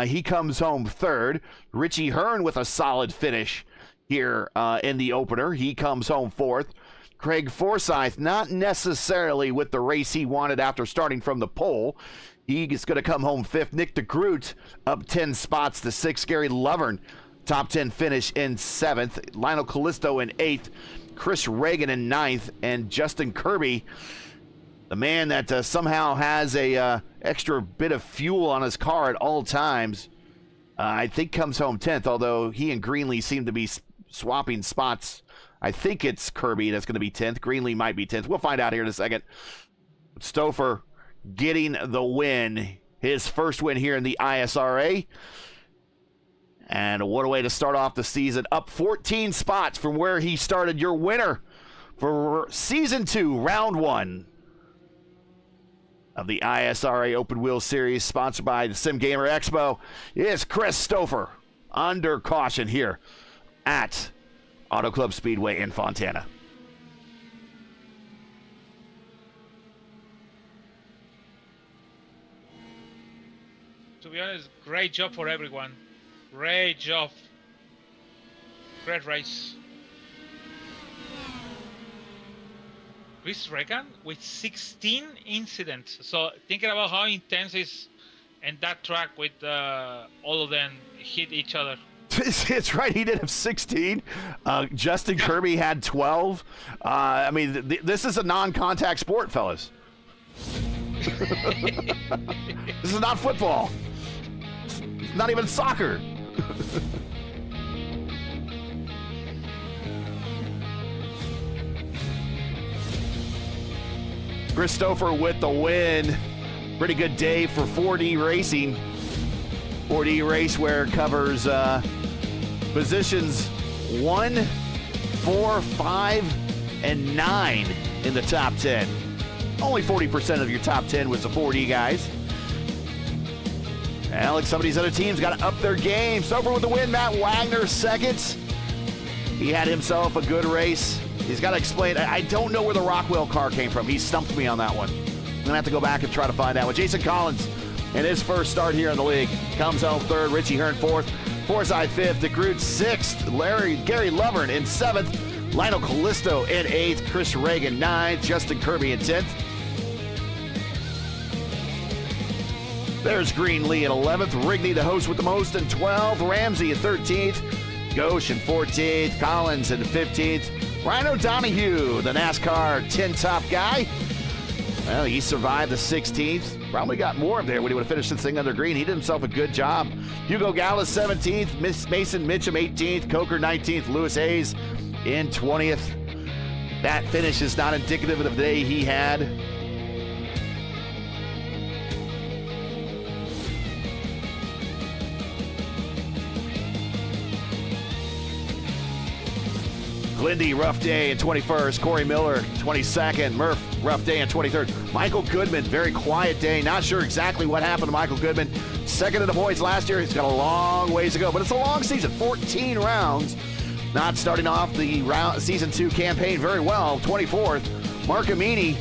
He comes home third. Richie Hearn with a solid finish here in the opener. He comes home fourth. Craig Forsyth, not necessarily with the race he wanted after starting from the pole. He's going to come home fifth. Nick DeGroot up 10 spots to sixth. Gary Lovern, top 10 finish in seventh. Lionel Callisto in eighth. Chris Reagan in ninth. And Justin Kirby, the man that somehow has a extra bit of fuel on his car at all times, I think comes home 10th, although he and Greenlee seem to be swapping spots. I think it's Kirby that's going to be 10th. Greenlee might be 10th. We'll find out here in a second. Stouffer getting the win. His first win here in the ISRA. And what a way to start off the season. Up 14 spots from where he started. Your winner for Season 2, Round 1 of the ISRA Open Wheel Series, sponsored by the Sim Gamer Expo, is Chris Stouffer, under caution here at Auto Club Speedway in Fontana. To be honest, great job for everyone. Great job. Great race. Chris Reagan with 16 incidents. So thinking about how intense is and that track with all of them hit each other. It's right. He did have 16. Justin Kirby had 12. I mean, this is a non-contact sport, fellas. This is not football. It's not even soccer. Chris Stouffer with the win. Pretty good day for 4D racing. 4D Raceware covers positions 1, 4, 5, and 9 in the top 10. Only 40% of your top 10 was the 4D guys. Alex, some of these other teams got to up their game. Stouffer with the win. Matt Wagner second. He had himself a good race. He's got to explain. I don't know where the Rockwell car came from. He stumped me on that one. I'm going to have to go back and try to find that one. Jason Collins, in his first start here in the league, comes home third. Richie Hearn fourth. Forsyth fifth. DeGroot sixth. Gary Lovern in seventh. Lionel Callisto in eighth. Chris Reagan ninth. Justin Kirby in 10th. There's Greenlee in 11th. Rigney, the host with the most, in 12th. Ramsey in 13th. Ghosh in 14th. Collins in 15th. Ryan O'Donohue, the NASCAR 10 top guy. Well, he survived the 16th. Probably got more up there when he would have finished this thing under green. He did himself a good job. Hugo Gallus 17th. Mason Mitchum 18th. Coker 19th. Lewis Hayes in 20th. That finish is not indicative of the day he had. Lindy, rough day in 21st. Corey Miller, 22nd. Murph, rough day in 23rd. Michael Goodman, very quiet day. Not sure exactly what happened to Michael Goodman. Second in the points last year. He's got a long ways to go, but it's a long season. 14 rounds. Not starting off the season 2 campaign very well. 24th. Mark Amini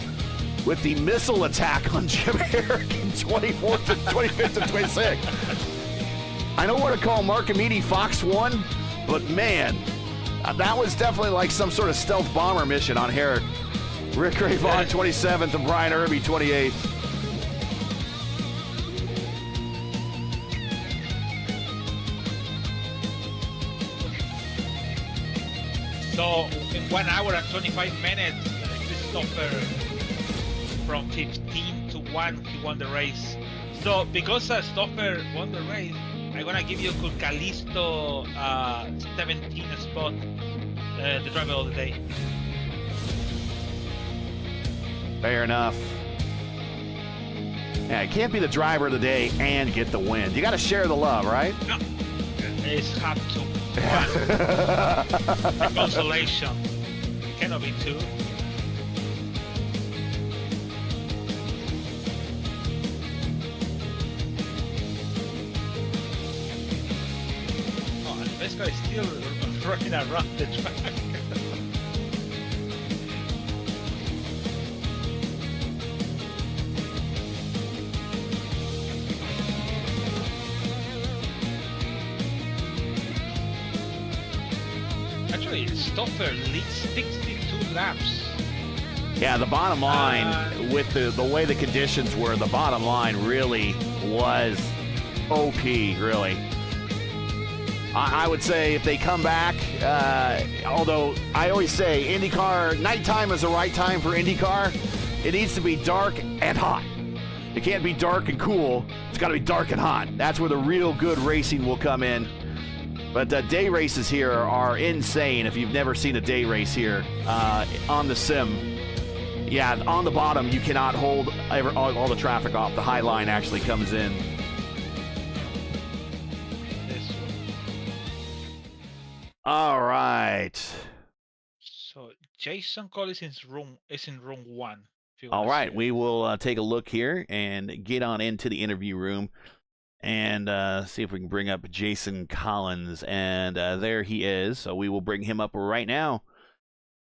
with the missile attack on Jim Herrick in 24th and 25th and 26th. I know what to call Mark Amini Fox 1, but man, that was definitely like some sort of stealth bomber mission on Herrick. Rick Ray Vaughn, 27th, and Brian Irby, 28th. So in 1 hour and 25 minutes, Christopher from 15 to 1, he won the race. So because Stouffer won the race, I'm gonna give you Callisto 17 spot, the driver of the day. Fair enough. Yeah, it can't be the driver of the day and get the win. You got to share the love, right? No, it's have to. The consolation cannot be two. This guy is still running around the track. Actually, Stoffer leads 62 laps. Yeah, the bottom line, with the way the conditions were, the bottom line really was OP, really. I would say if they come back, although I always say IndyCar, nighttime is the right time for IndyCar. It needs to be dark and hot. It can't be dark and cool. It's got to be dark and hot. That's where the real good racing will come in. But day races here are insane. If you've never seen a day race here on the sim, yeah, on the bottom, you cannot hold all the traffic off. The high line actually comes in. All right. So Jason Cole is in room 1. All right, we will take a look here and get on into the interview room and see if we can bring up Jason Collins. And there he is. So we will bring him up right now.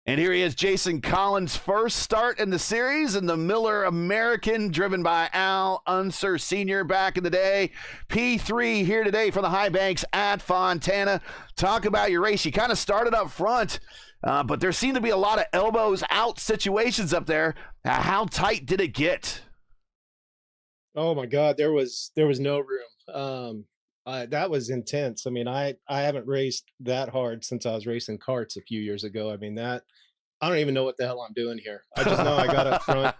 And here he is, Jason Collins' first start in the series in the Miller American, driven by Al Unser Sr. back in the day. P3 here today from the high banks at Fontana. Talk about your race. You kind of started up front, but there seemed to be a lot of elbows out situations up there. How tight did it get? Oh my God, there was no room. That was intense. I mean, I haven't raced that hard since I was racing karts a few years ago. I mean, I don't even know what the hell I'm doing here. I just know I got up front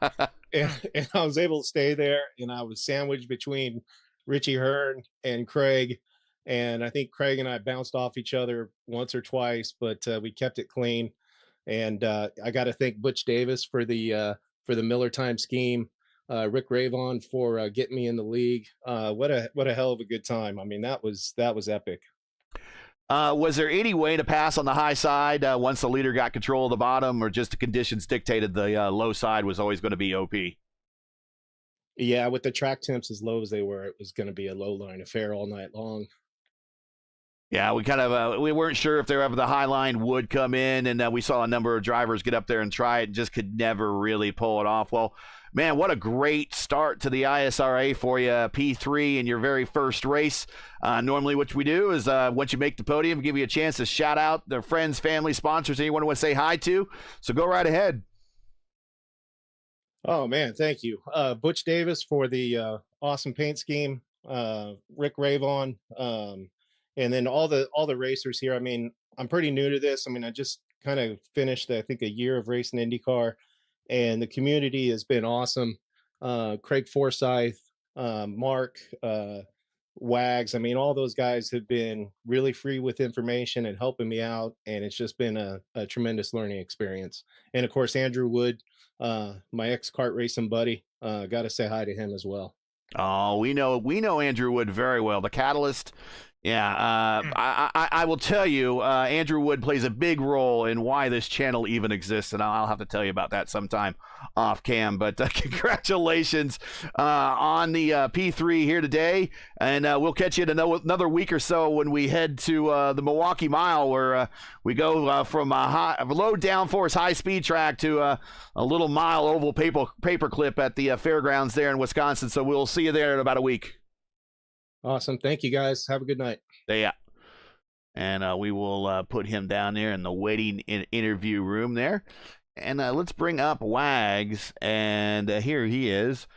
and I was able to stay there, and I was sandwiched between Richie Hearn and Craig. And I think Craig and I bounced off each other once or twice, but we kept it clean. And I got to thank Butch Davis for the Miller time scheme. Rick Ravon for getting me in the league. What a hell of a good time. I mean, that was epic. Was there any way to pass on the high side once the leader got control of the bottom, or just the conditions dictated the low side was always going to be OP? Yeah, with the track temps as low as they were, it was going to be a low line affair all night long. Yeah, we kind of we weren't sure if the high line would come in, and we saw a number of drivers get up there and try it and just could never really pull it off. Well, man, what a great start to the ISRA for you, P3 in your very first race. Normally what we do is once you make the podium, give you a chance to shout out their friends, family, sponsors, anyone you want to say hi to. So go right ahead. Oh, man, thank you. Butch Davis for the awesome paint scheme, Rick Ravon, and then all the racers here. I mean, I'm pretty new to this. I mean, I just kind of finished, I think, a year of racing IndyCar, and the community has been awesome. Craig Forsyth, Mark, Wags. I mean, all those guys have been really free with information and helping me out, and it's just been a tremendous learning experience. And of course, Andrew Wood, my ex-kart racing buddy, got to say hi to him as well. Oh, we know Andrew Wood very well. The Catalyst. Yeah, I will tell you, Andrew Wood plays a big role in why this channel even exists, and I'll have to tell you about that sometime off cam. But congratulations on the P3 here today, and we'll catch you in another week or so when we head to the Milwaukee Mile, where we go from a low downforce high-speed track to a little mile oval paperclip at the fairgrounds there in Wisconsin. So we'll see you there in about a week. Awesome. Thank you, guys. Have a good night. Yeah. And we will put him down there in the waiting interview room there. And let's bring up Wags. And here he is.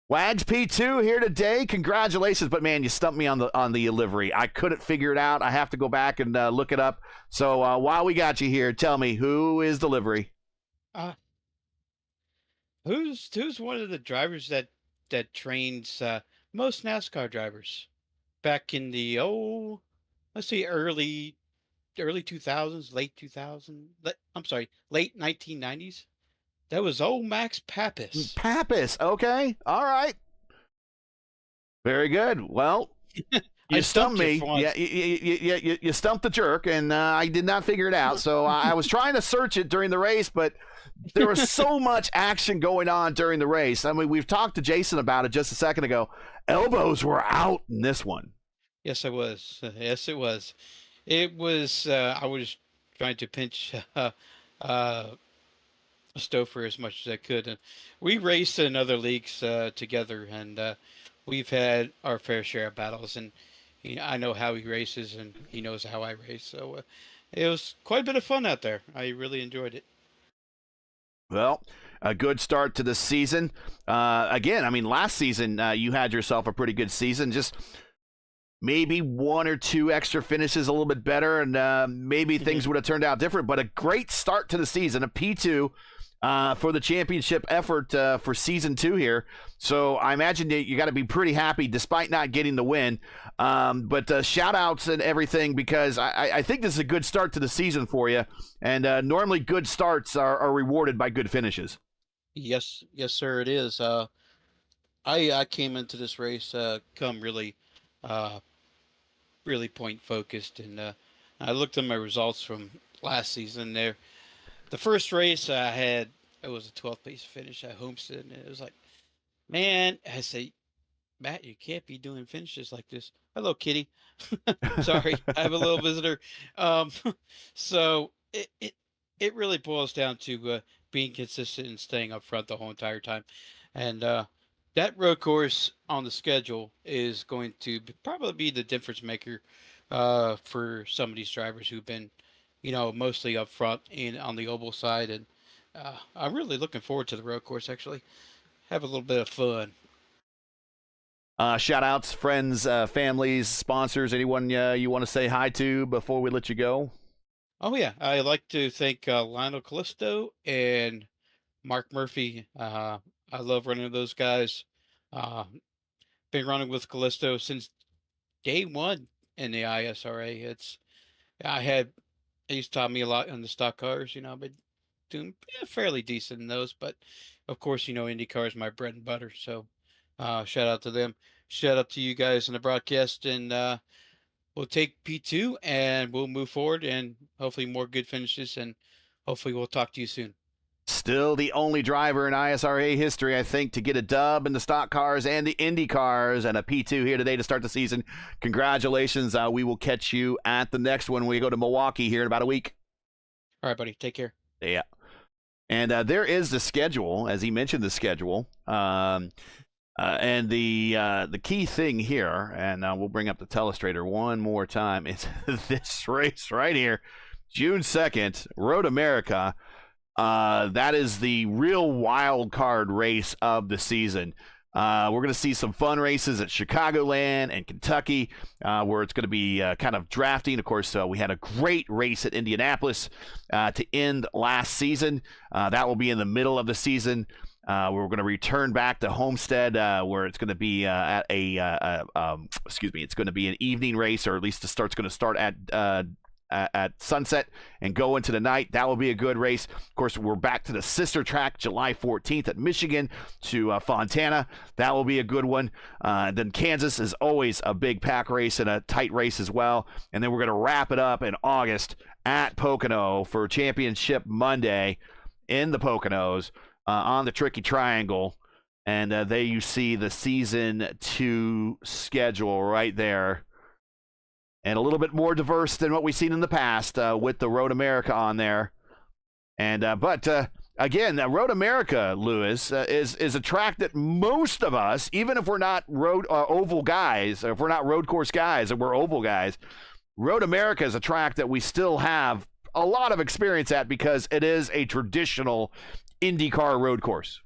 Wags P2 here today. Congratulations. But, man, you stumped me on the livery. I couldn't figure it out. I have to go back and look it up. So while we got you here, tell me, who is the livery? Who's one of the drivers that trains most NASCAR drivers? Back in the early 2000s, late 2000s. I'm sorry, late 1990s. That was Max Papis. Papis, okay, all right, very good. Well, you stumped me. Yeah, you stumped the jerk, and I did not figure it out. So I was trying to search it during the race, but there was so much action going on during the race. I mean, we've talked to Jason about it just a second ago. Elbows were out in this one. Yes, I was. Yes, it was. It was. I was trying to pinch Stouffer as much as I could, and we raced in other leagues together, and we've had our fair share of battles. And I know how he races, and he knows how I race. So it was quite a bit of fun out there. I really enjoyed it. Well, a good start to the season. Again, I mean, last season you had yourself a pretty good season. Just maybe one or two extra finishes a little bit better, and maybe things would have turned out different. But a great start to the season, a P2 for the championship effort for season 2 here. So I imagine that you got to be pretty happy despite not getting the win. But shout outs and everything, because I think this is a good start to the season for you. And normally good starts are rewarded by good finishes. Yes, sir, it is. I came into this race come really really point focused, and I looked at my results from last season. There, the first race I had, it was a 12th place finish at Homestead, and it was like, man, I say, Matt, you can't be doing finishes like this. Hello, Kitty. Sorry, I have a little visitor. So it really boils down to being consistent and staying up front the whole entire time, and that road course on the schedule is going to probably be the difference maker for some of these drivers who've been, mostly up front and on the oval side. And I'm really looking forward to the road course, actually. Have a little bit of fun. Shout outs, friends, families, sponsors, anyone you want to say hi to before we let you go? Oh, yeah. I'd like to thank Lionel Callisto and Mark Murphy. I love running with those guys. Been running with Callisto since day one in the ISRA. He's taught me a lot on the stock cars, but doing fairly decent in those. But of course, IndyCar is my bread and butter. So shout out to them. Shout out to you guys in the broadcast, and we'll take P2 and we'll move forward, and hopefully more good finishes, and hopefully we'll talk to you soon. Still the only driver in ISRA history, I think, to get a dub in the stock cars and the Indy cars, and a P2 here today to start the season. Congratulations. We will catch you at the next one when we go to Milwaukee here in about a week. All right, buddy. Take care. Yeah. And there is the schedule, as he mentioned, the schedule. And the key thing here, and we'll bring up the telestrator one more time, is this race right here, June 2nd, Road America. That is the real wild card race of the season. We're going to see some fun races at Chicagoland and Kentucky, where it's going to be kind of drafting. Of course, we had a great race at Indianapolis to end last season. That will be in the middle of the season. We're going to return back to Homestead, where it's going to be it's going to be an evening race, or at least the start's going to start at sunset and go into the night. That will be a good race. Of course, we're back to the sister track July 14th at Michigan to Fontana. That will be a good one. Then Kansas is always a big pack race and a tight race as well. And then we're going to wrap it up in August at Pocono for Championship Monday in the Poconos on the Tricky Triangle. And there you see the Season 2 schedule right there. And a little bit more diverse than what we've seen in the past with the Road America on there. And but again, Road America, Lewis, is a track that most of us, even if we're not oval guys, or if we're not road course guys, and we're oval guys, Road America is a track that we still have a lot of experience at, because it is a traditional IndyCar road course.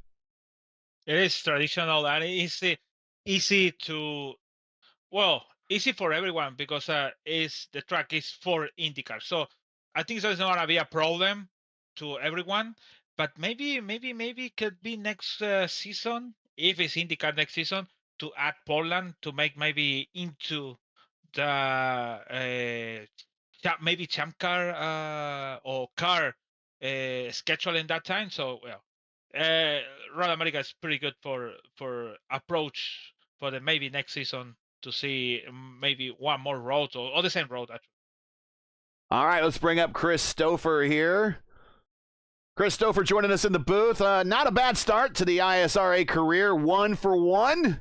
It is traditional and easy for everyone, because the track is for IndyCar. So I think it's not gonna be a problem to everyone. But maybe could be next season, if it's IndyCar next season, to add Portland to make maybe into the maybe Champ Car or car schedule in that time. So Road America is pretty good for approach for the maybe next season, to see maybe one more road or the same road, actually. All right, let's bring up Chris Stouffer here. Chris Stouffer joining us in the booth. Not a bad start to the ISRA career, 1 for 1.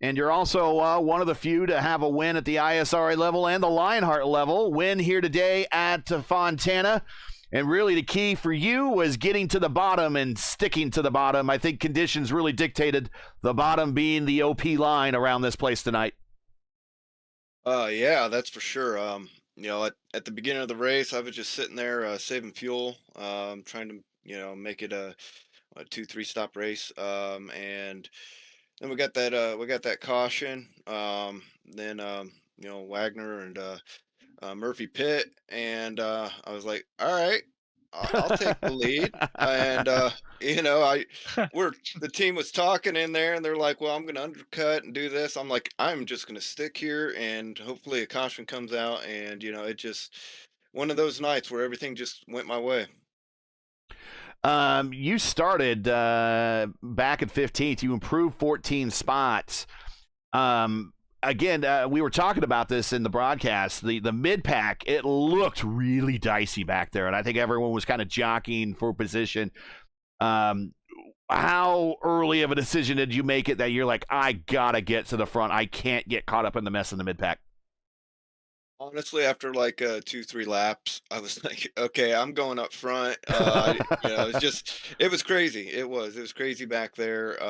And you're also one of the few to have a win at the ISRA level and the Lionheart level. Win here today at Fontana. And really the key for you was getting to the bottom and sticking to the bottom. I think conditions really dictated the bottom being the OP line around this place tonight. Yeah, that's for sure. at the beginning of the race, I was just sitting there saving fuel, trying to make it a 2-3 stop race, and then we got that caution. Then Wagner and Murphy pit, and I was like, all right, I'll take the lead. And I we're the team was talking in there, and they're like, well, I'm going to undercut and do this. I'm like, I'm just going to stick here, and hopefully a caution comes out. And it just one of those nights where everything just went my way. You started back at 15th. You improved 14 spots. Again, we were talking about this in the broadcast. The mid pack, it looked really dicey back there, and I think everyone was kind of jockeying for position. How early of a decision did you make it that you're like, I gotta get to the front? I can't get caught up in the mess in the mid pack. Honestly, after like 2, 3 laps, I was like, okay, I'm going up front. It was crazy. It was crazy back there.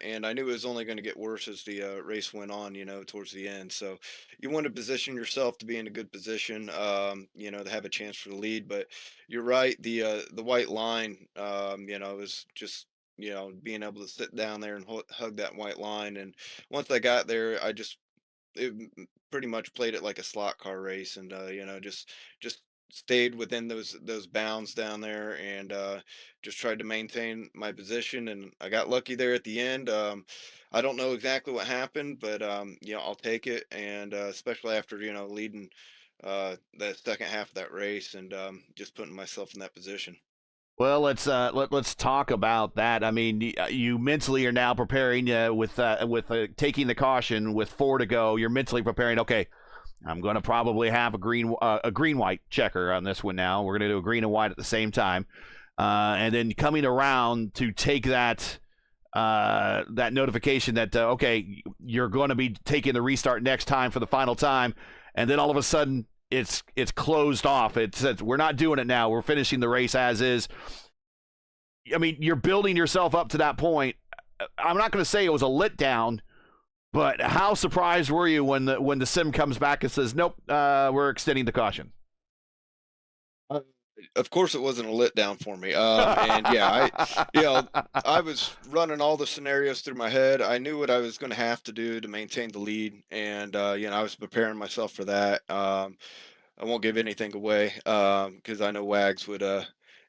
And I knew it was only going to get worse as the race went on, towards the end. So you want to position yourself to be in a good position, to have a chance for the lead. But you're right. The white line, was just, being able to sit down there and hug that white line. And once I got there, pretty much played it like a slot car race, and just stayed within those bounds down there, and just tried to maintain my position, and I got lucky there at the end. I don't know exactly what happened, but I'll take it, and especially after leading the second half of that race, and just putting myself in that position. Well, let's talk about that. I mean, you mentally are now preparing with taking the caution with 4 to go. You're mentally preparing. Okay, I'm going to probably have a green white checker on this one. Now we're going to do a green and white at the same time, and then coming around to take that notification that okay, you're going to be taking the restart next time for the final time, and then all of a sudden it's closed off. It says we're not doing it now. We're finishing the race as is. I mean, you're building yourself up to that point. I'm not going to say it was a letdown, but how surprised were you when the sim comes back and says, "Nope, we're extending the caution"? Uh, Of course, it wasn't a letdown for me. And yeah, I was running all the scenarios through my head. I knew what I was going to have to do to maintain the lead, and I was preparing myself for that. I won't give anything away because I know Wags would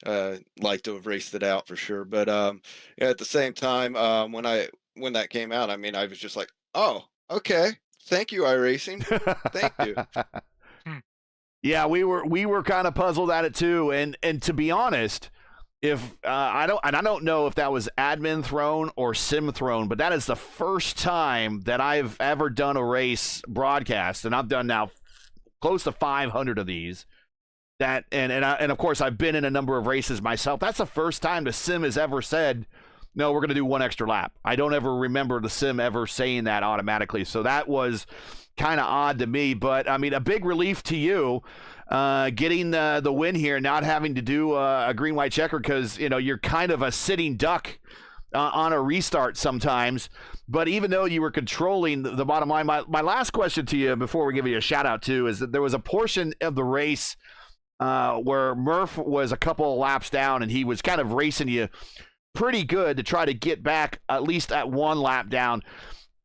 like to have raced it out for sure. But yeah, at the same time, when that came out, I mean, I was just like, oh, okay, thank you, iRacing, thank you. Hmm. Yeah, we were kind of puzzled at it too, and to be honest, if I don't know if that was admin thrown or sim thrown, but that is the first time that I've ever done a race broadcast, and I've done now close to 500 of these. And of course I've been in a number of races myself. That's the first time the sim has ever said, no, we're going to do one extra lap. I don't ever remember the sim ever saying that automatically. So that was kind of odd to me, but I mean, a big relief to you getting the win here, not having to do a green white checker, because you're kind of a sitting duck on a restart sometimes. But even though you were controlling the bottom line, my last question to you before we give you a shout out too is that there was a portion of the race where Murph was a couple of laps down, and he was kind of racing you pretty good to try to get back at least at one lap down.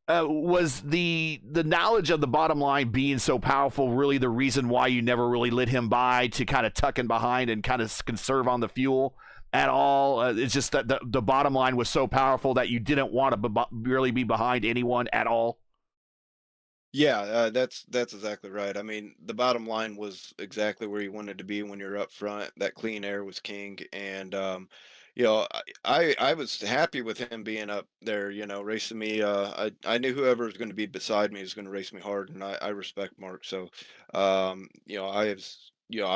Was the knowledge of the bottom line being so powerful really the reason why you never really let him by to kind of tuck in behind and kind of conserve on the fuel at all? It's just that the bottom line was so powerful that you didn't want to really be behind anyone at all. Yeah, that's exactly right. I mean, the bottom line was exactly where you wanted to be when you're up front. That clean air was king, and I was happy with him being up there, racing me. I knew whoever was going to be beside me was going to race me hard, and I respect Mark. So, I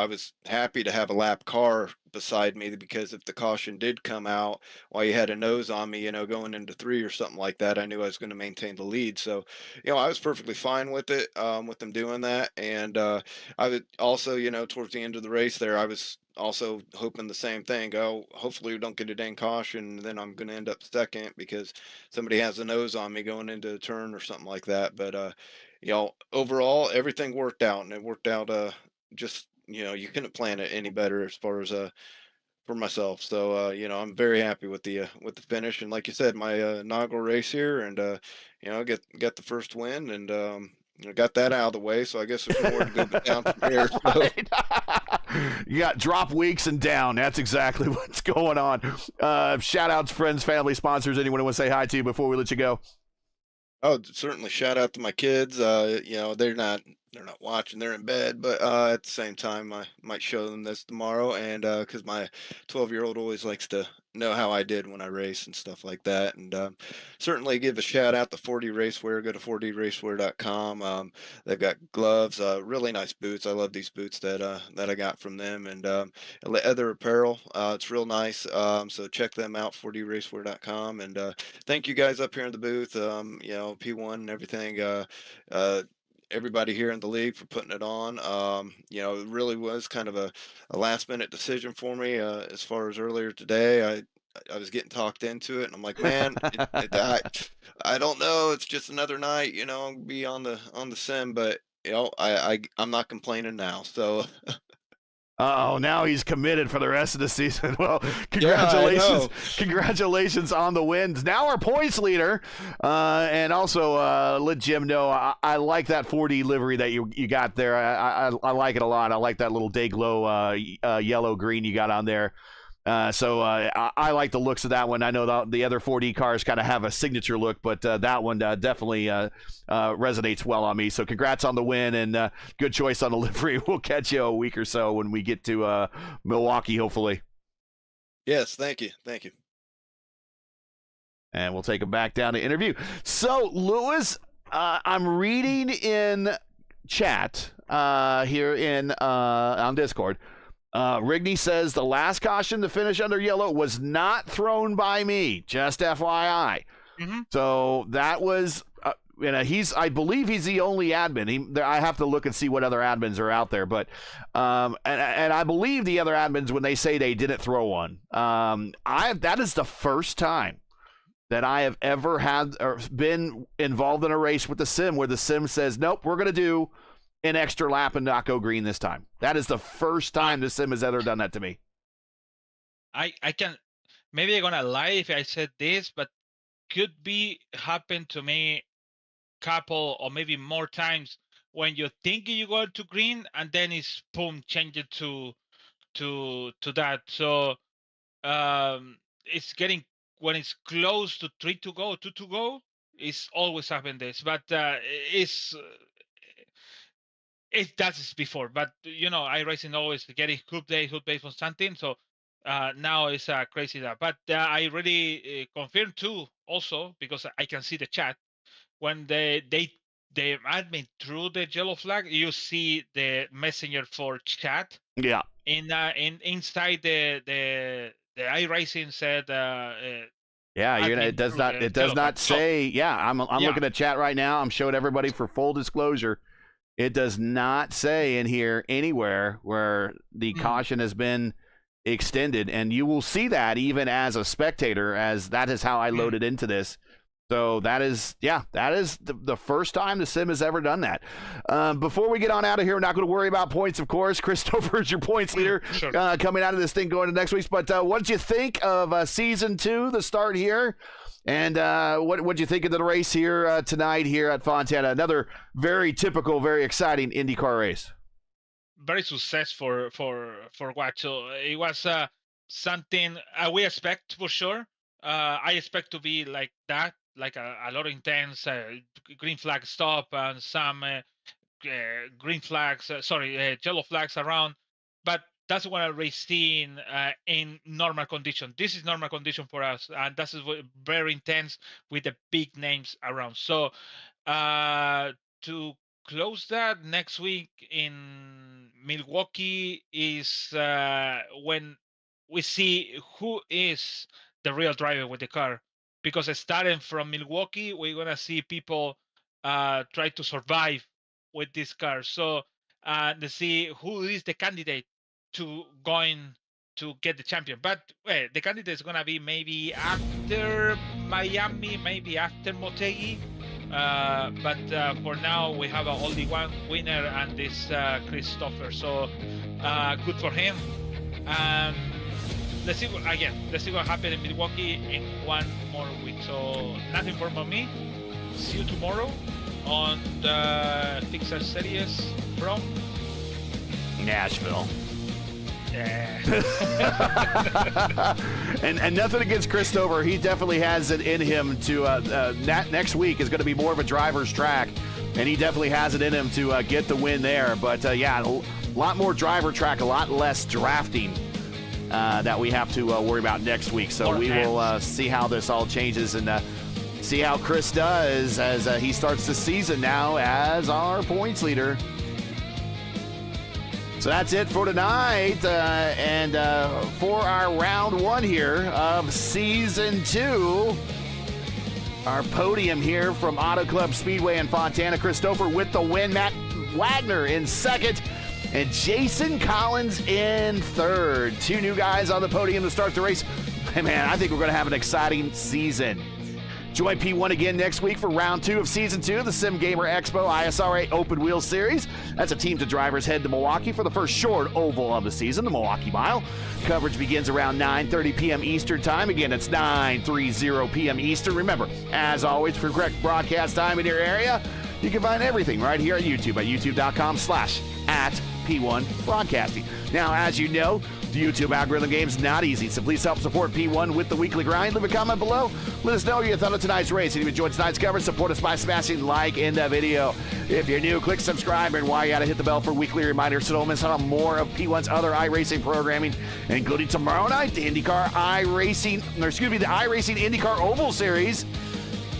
was happy to have a lap car beside me, because if the caution did come out while you had a nose on me, going into 3 or something like that, I knew I was going to maintain the lead. So, I was perfectly fine with it, with them doing that. And I would also, towards the end of the race there, I was also hoping the same thing. Oh, hopefully we don't get a dang caution, and then I'm going to end up second because somebody has a nose on me going into a turn or something like that. But overall, everything worked out, and it worked out just you couldn't plan it any better as far as for myself. So I'm very happy with the finish, and like you said, my inaugural race here, and get the first win, and got that out of the way. So I guess there's more to go down from here. So. Right. You got drop weeks and down. That's exactly what's going on. Shout outs, friends, family, sponsors. Anyone who wants to say hi to you before we let you go? Oh, certainly shout out to my kids. They're not watching, they're in bed, but at the same time I might show them this tomorrow, and cuz my 12-year-old always likes to know how I did when I race and stuff like that. And certainly give a shout out to 40 Racewear. Go to 40racewear.com. They've got gloves, really nice boots. I love these boots that I got from them, and other apparel. It's real nice. So check them out, 40racewear.com. And thank you guys up here in the booth, P1 and everything, everybody here in the league for putting it on. It really was kind of a last minute decision for me, as far as earlier today. I was getting talked into it, and I'm like, man, I don't know. It's just another night, be on the sim, but I'm not complaining now. So Oh, now he's committed for the rest of the season. Well, Yeah, I know. congratulations on the wins. Now our points leader, and also let Jim know I like that 4D livery that you got there. I like it a lot. I like that little day glow yellow green you got on there. So I like the looks of that one. I know the other 4D cars kind of have a signature look, but that one definitely resonates well on me. So congrats on the win, and good choice on the livery. We'll catch you a week or so when we get to Milwaukee, hopefully. Yes, thank you. And we'll take him back down to interview. So, Lewis, I'm reading in chat here on Discord. Rigney says the last caution to finish under yellow was not thrown by me. Just FYI. Mm-hmm. So that was, I believe he's the only admin. I have to look and see what other admins are out there, but and I believe the other admins, when they say they didn't throw one, that is the first time that I have ever had or been involved in a race with the sim where the sim says, nope, we're going to do an extra lap and not go green this time. That is the first time the sim has ever done that to me. I can, maybe I'm gonna lie if I said this, but could be happened to me couple or maybe more times when you think you go to green and then it's boom, change it to that. So it's getting, when it's close to 3 to go, 2 to go, it's always happened this, but it does before, but iRacing always getting hoop days on something. So now it's crazy that. But I really confirmed too, also because I can see the chat when the admin threw the yellow flag. You see the messenger for chat. Yeah. In inside the iRacing said. Yeah, it does not say. Yeah, I'm looking at chat right now. I'm showing everybody for full disclosure. It does not say in here anywhere where the caution has been extended, and you will see that even as a spectator, as that is how I loaded into this. So that is the first time the sim has ever done that. Before we get on out of here, we're not going to worry about points, of course. Christopher is your points leader. Sure. Coming out of this thing going to next week. But what did you think of season 2, the start here? And what did you think of the race here tonight here at Fontana? Another very typical, very exciting IndyCar race. Very successful for what? So it was something we expect for sure. I expect to be like that, like a lot of intense green flag stop and some green flags, yellow flags around. But that's what I'm seeing in normal condition. This is normal condition for us, and that's very intense with the big names around. So to close that, next week in Milwaukee is when we see who is the real driver with the car. Because starting from Milwaukee, we're gonna see people try to survive with this car. So to see who is the candidate to going to get the champion. But the candidate is gonna be maybe after Miami, maybe after Motegi. But for now, we have only one winner, and this Christopher. So good for him. Let's see what happens in Milwaukee in one more week. So nothing more from me. See you tomorrow on the Fixer Series from Nashville. Yeah. and nothing against Christopher. He definitely has it in him to next week is going to be more of a driver's track, and he definitely has it in him to get the win there. But yeah, a lot more driver track, a lot less drafting that we have to worry about next week. So we will see how this all changes and see how Chris does as he starts the season now as our points leader. So that's it for tonight, and for our round one here of season 2, our podium here from Auto Club Speedway in Fontana. Christopher with the win, Matt Wagner in second, and Jason Collins in third. 2 new guys on the podium to start the race. Hey man, I think we're going to have an exciting season. Join P1 again next week for round 2 of season 2 of the Sim Gamer Expo ISRA Open Wheel Series. As the teams of drivers head to Milwaukee for the first short oval of the season, the Milwaukee Mile. Coverage begins around 9:30 p.m. Eastern Time. Again, it's 9:30 p.m. Eastern. Remember, as always, for correct broadcast time in your area, you can find everything right here at YouTube at youtube.com/@P1 Broadcasting. Now, as you know, the YouTube algorithm game is not easy, so please help support P1 with the weekly grind. Leave a comment below. Let us know what you thought of tonight's race. And if you enjoyed tonight's coverage, support us by smashing like in the video. If you're new, click subscribe, and while you gotta hit the bell for weekly reminders so don't miss out on more of P1's other iRacing programming, including tomorrow night, the IndyCar the iRacing IndyCar Oval Series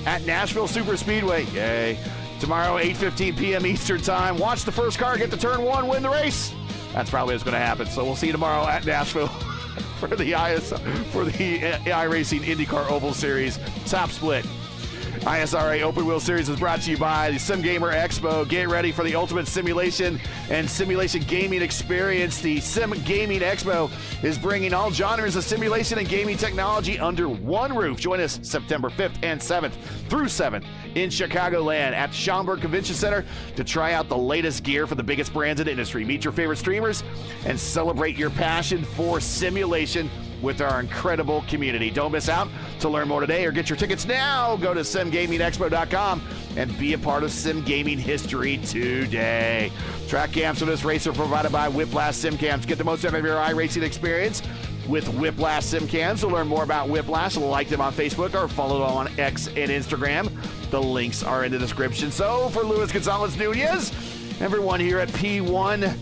at Nashville Superspeedway. Yay. Tomorrow, 8:15 p.m. Eastern Time. Watch the first car get to turn 1, win the race. That's probably what's going to happen. So we'll see you tomorrow at Nashville for the iRacing IndyCar Oval Series top split. ISRA Open Wheel Series is brought to you by the Sim Gamer Expo. Get ready for the ultimate simulation and simulation gaming experience. The Sim Gaming Expo is bringing all genres of simulation and gaming technology under one roof. Join us September 5th and 7th through 7th in Chicagoland at Schaumburg Convention Center to try out the latest gear for the biggest brands in the industry. Meet your favorite streamers and celebrate your passion for simulation with our incredible community. Don't miss out. To learn more today or get your tickets now, go to simgamingexpo.com and be a part of sim gaming history today. Track cams for this race are provided by Whiplash Sim Cams. Get the most out of your iRacing experience with Whiplash Sim Cams. To learn more about Whiplash, like them on Facebook or follow them on X and Instagram. The links are in the description. So for Luis Gonzalez Nunez, everyone here at P1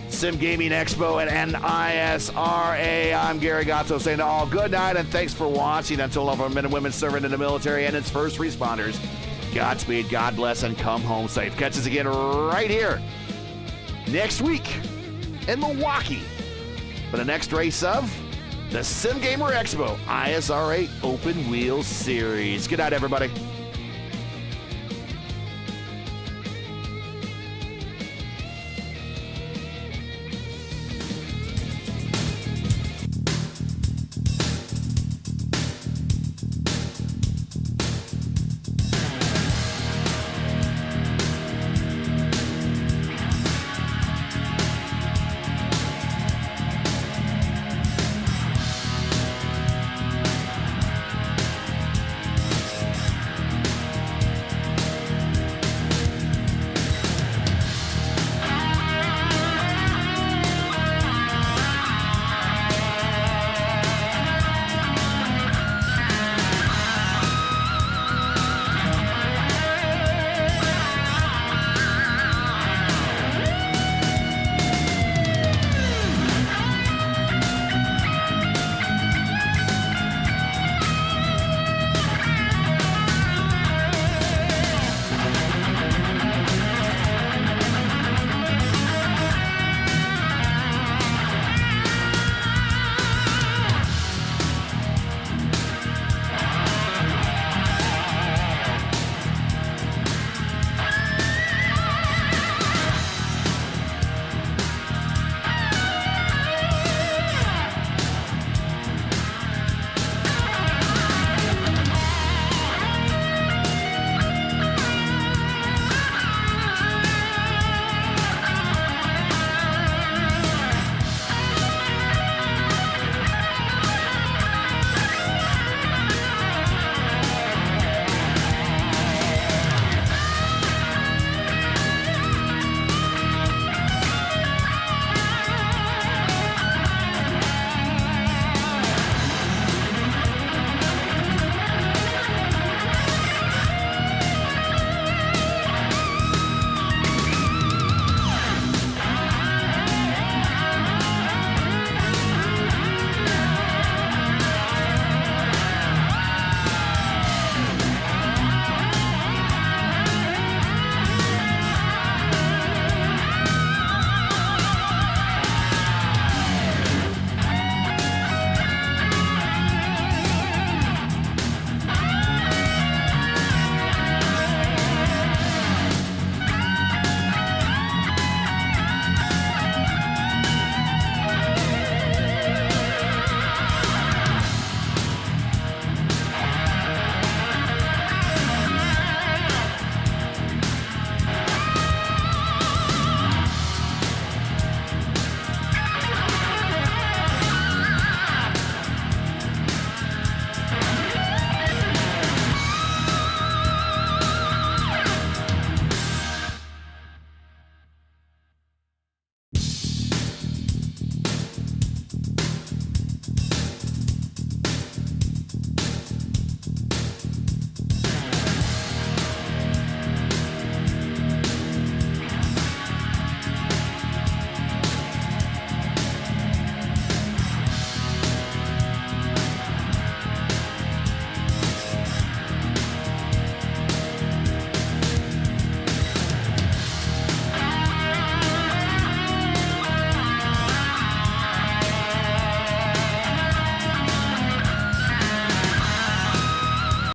Sim Gaming Expo and ISRA, I'm Gary Gatto saying to all good night and thanks for watching. Until all of our men and women serving in the military and its first responders, Godspeed, God bless, and come home safe. Catch us again right here next week in Milwaukee for the next race of the Sim Gamer Expo ISRA Open Wheel Series. Good night, everybody.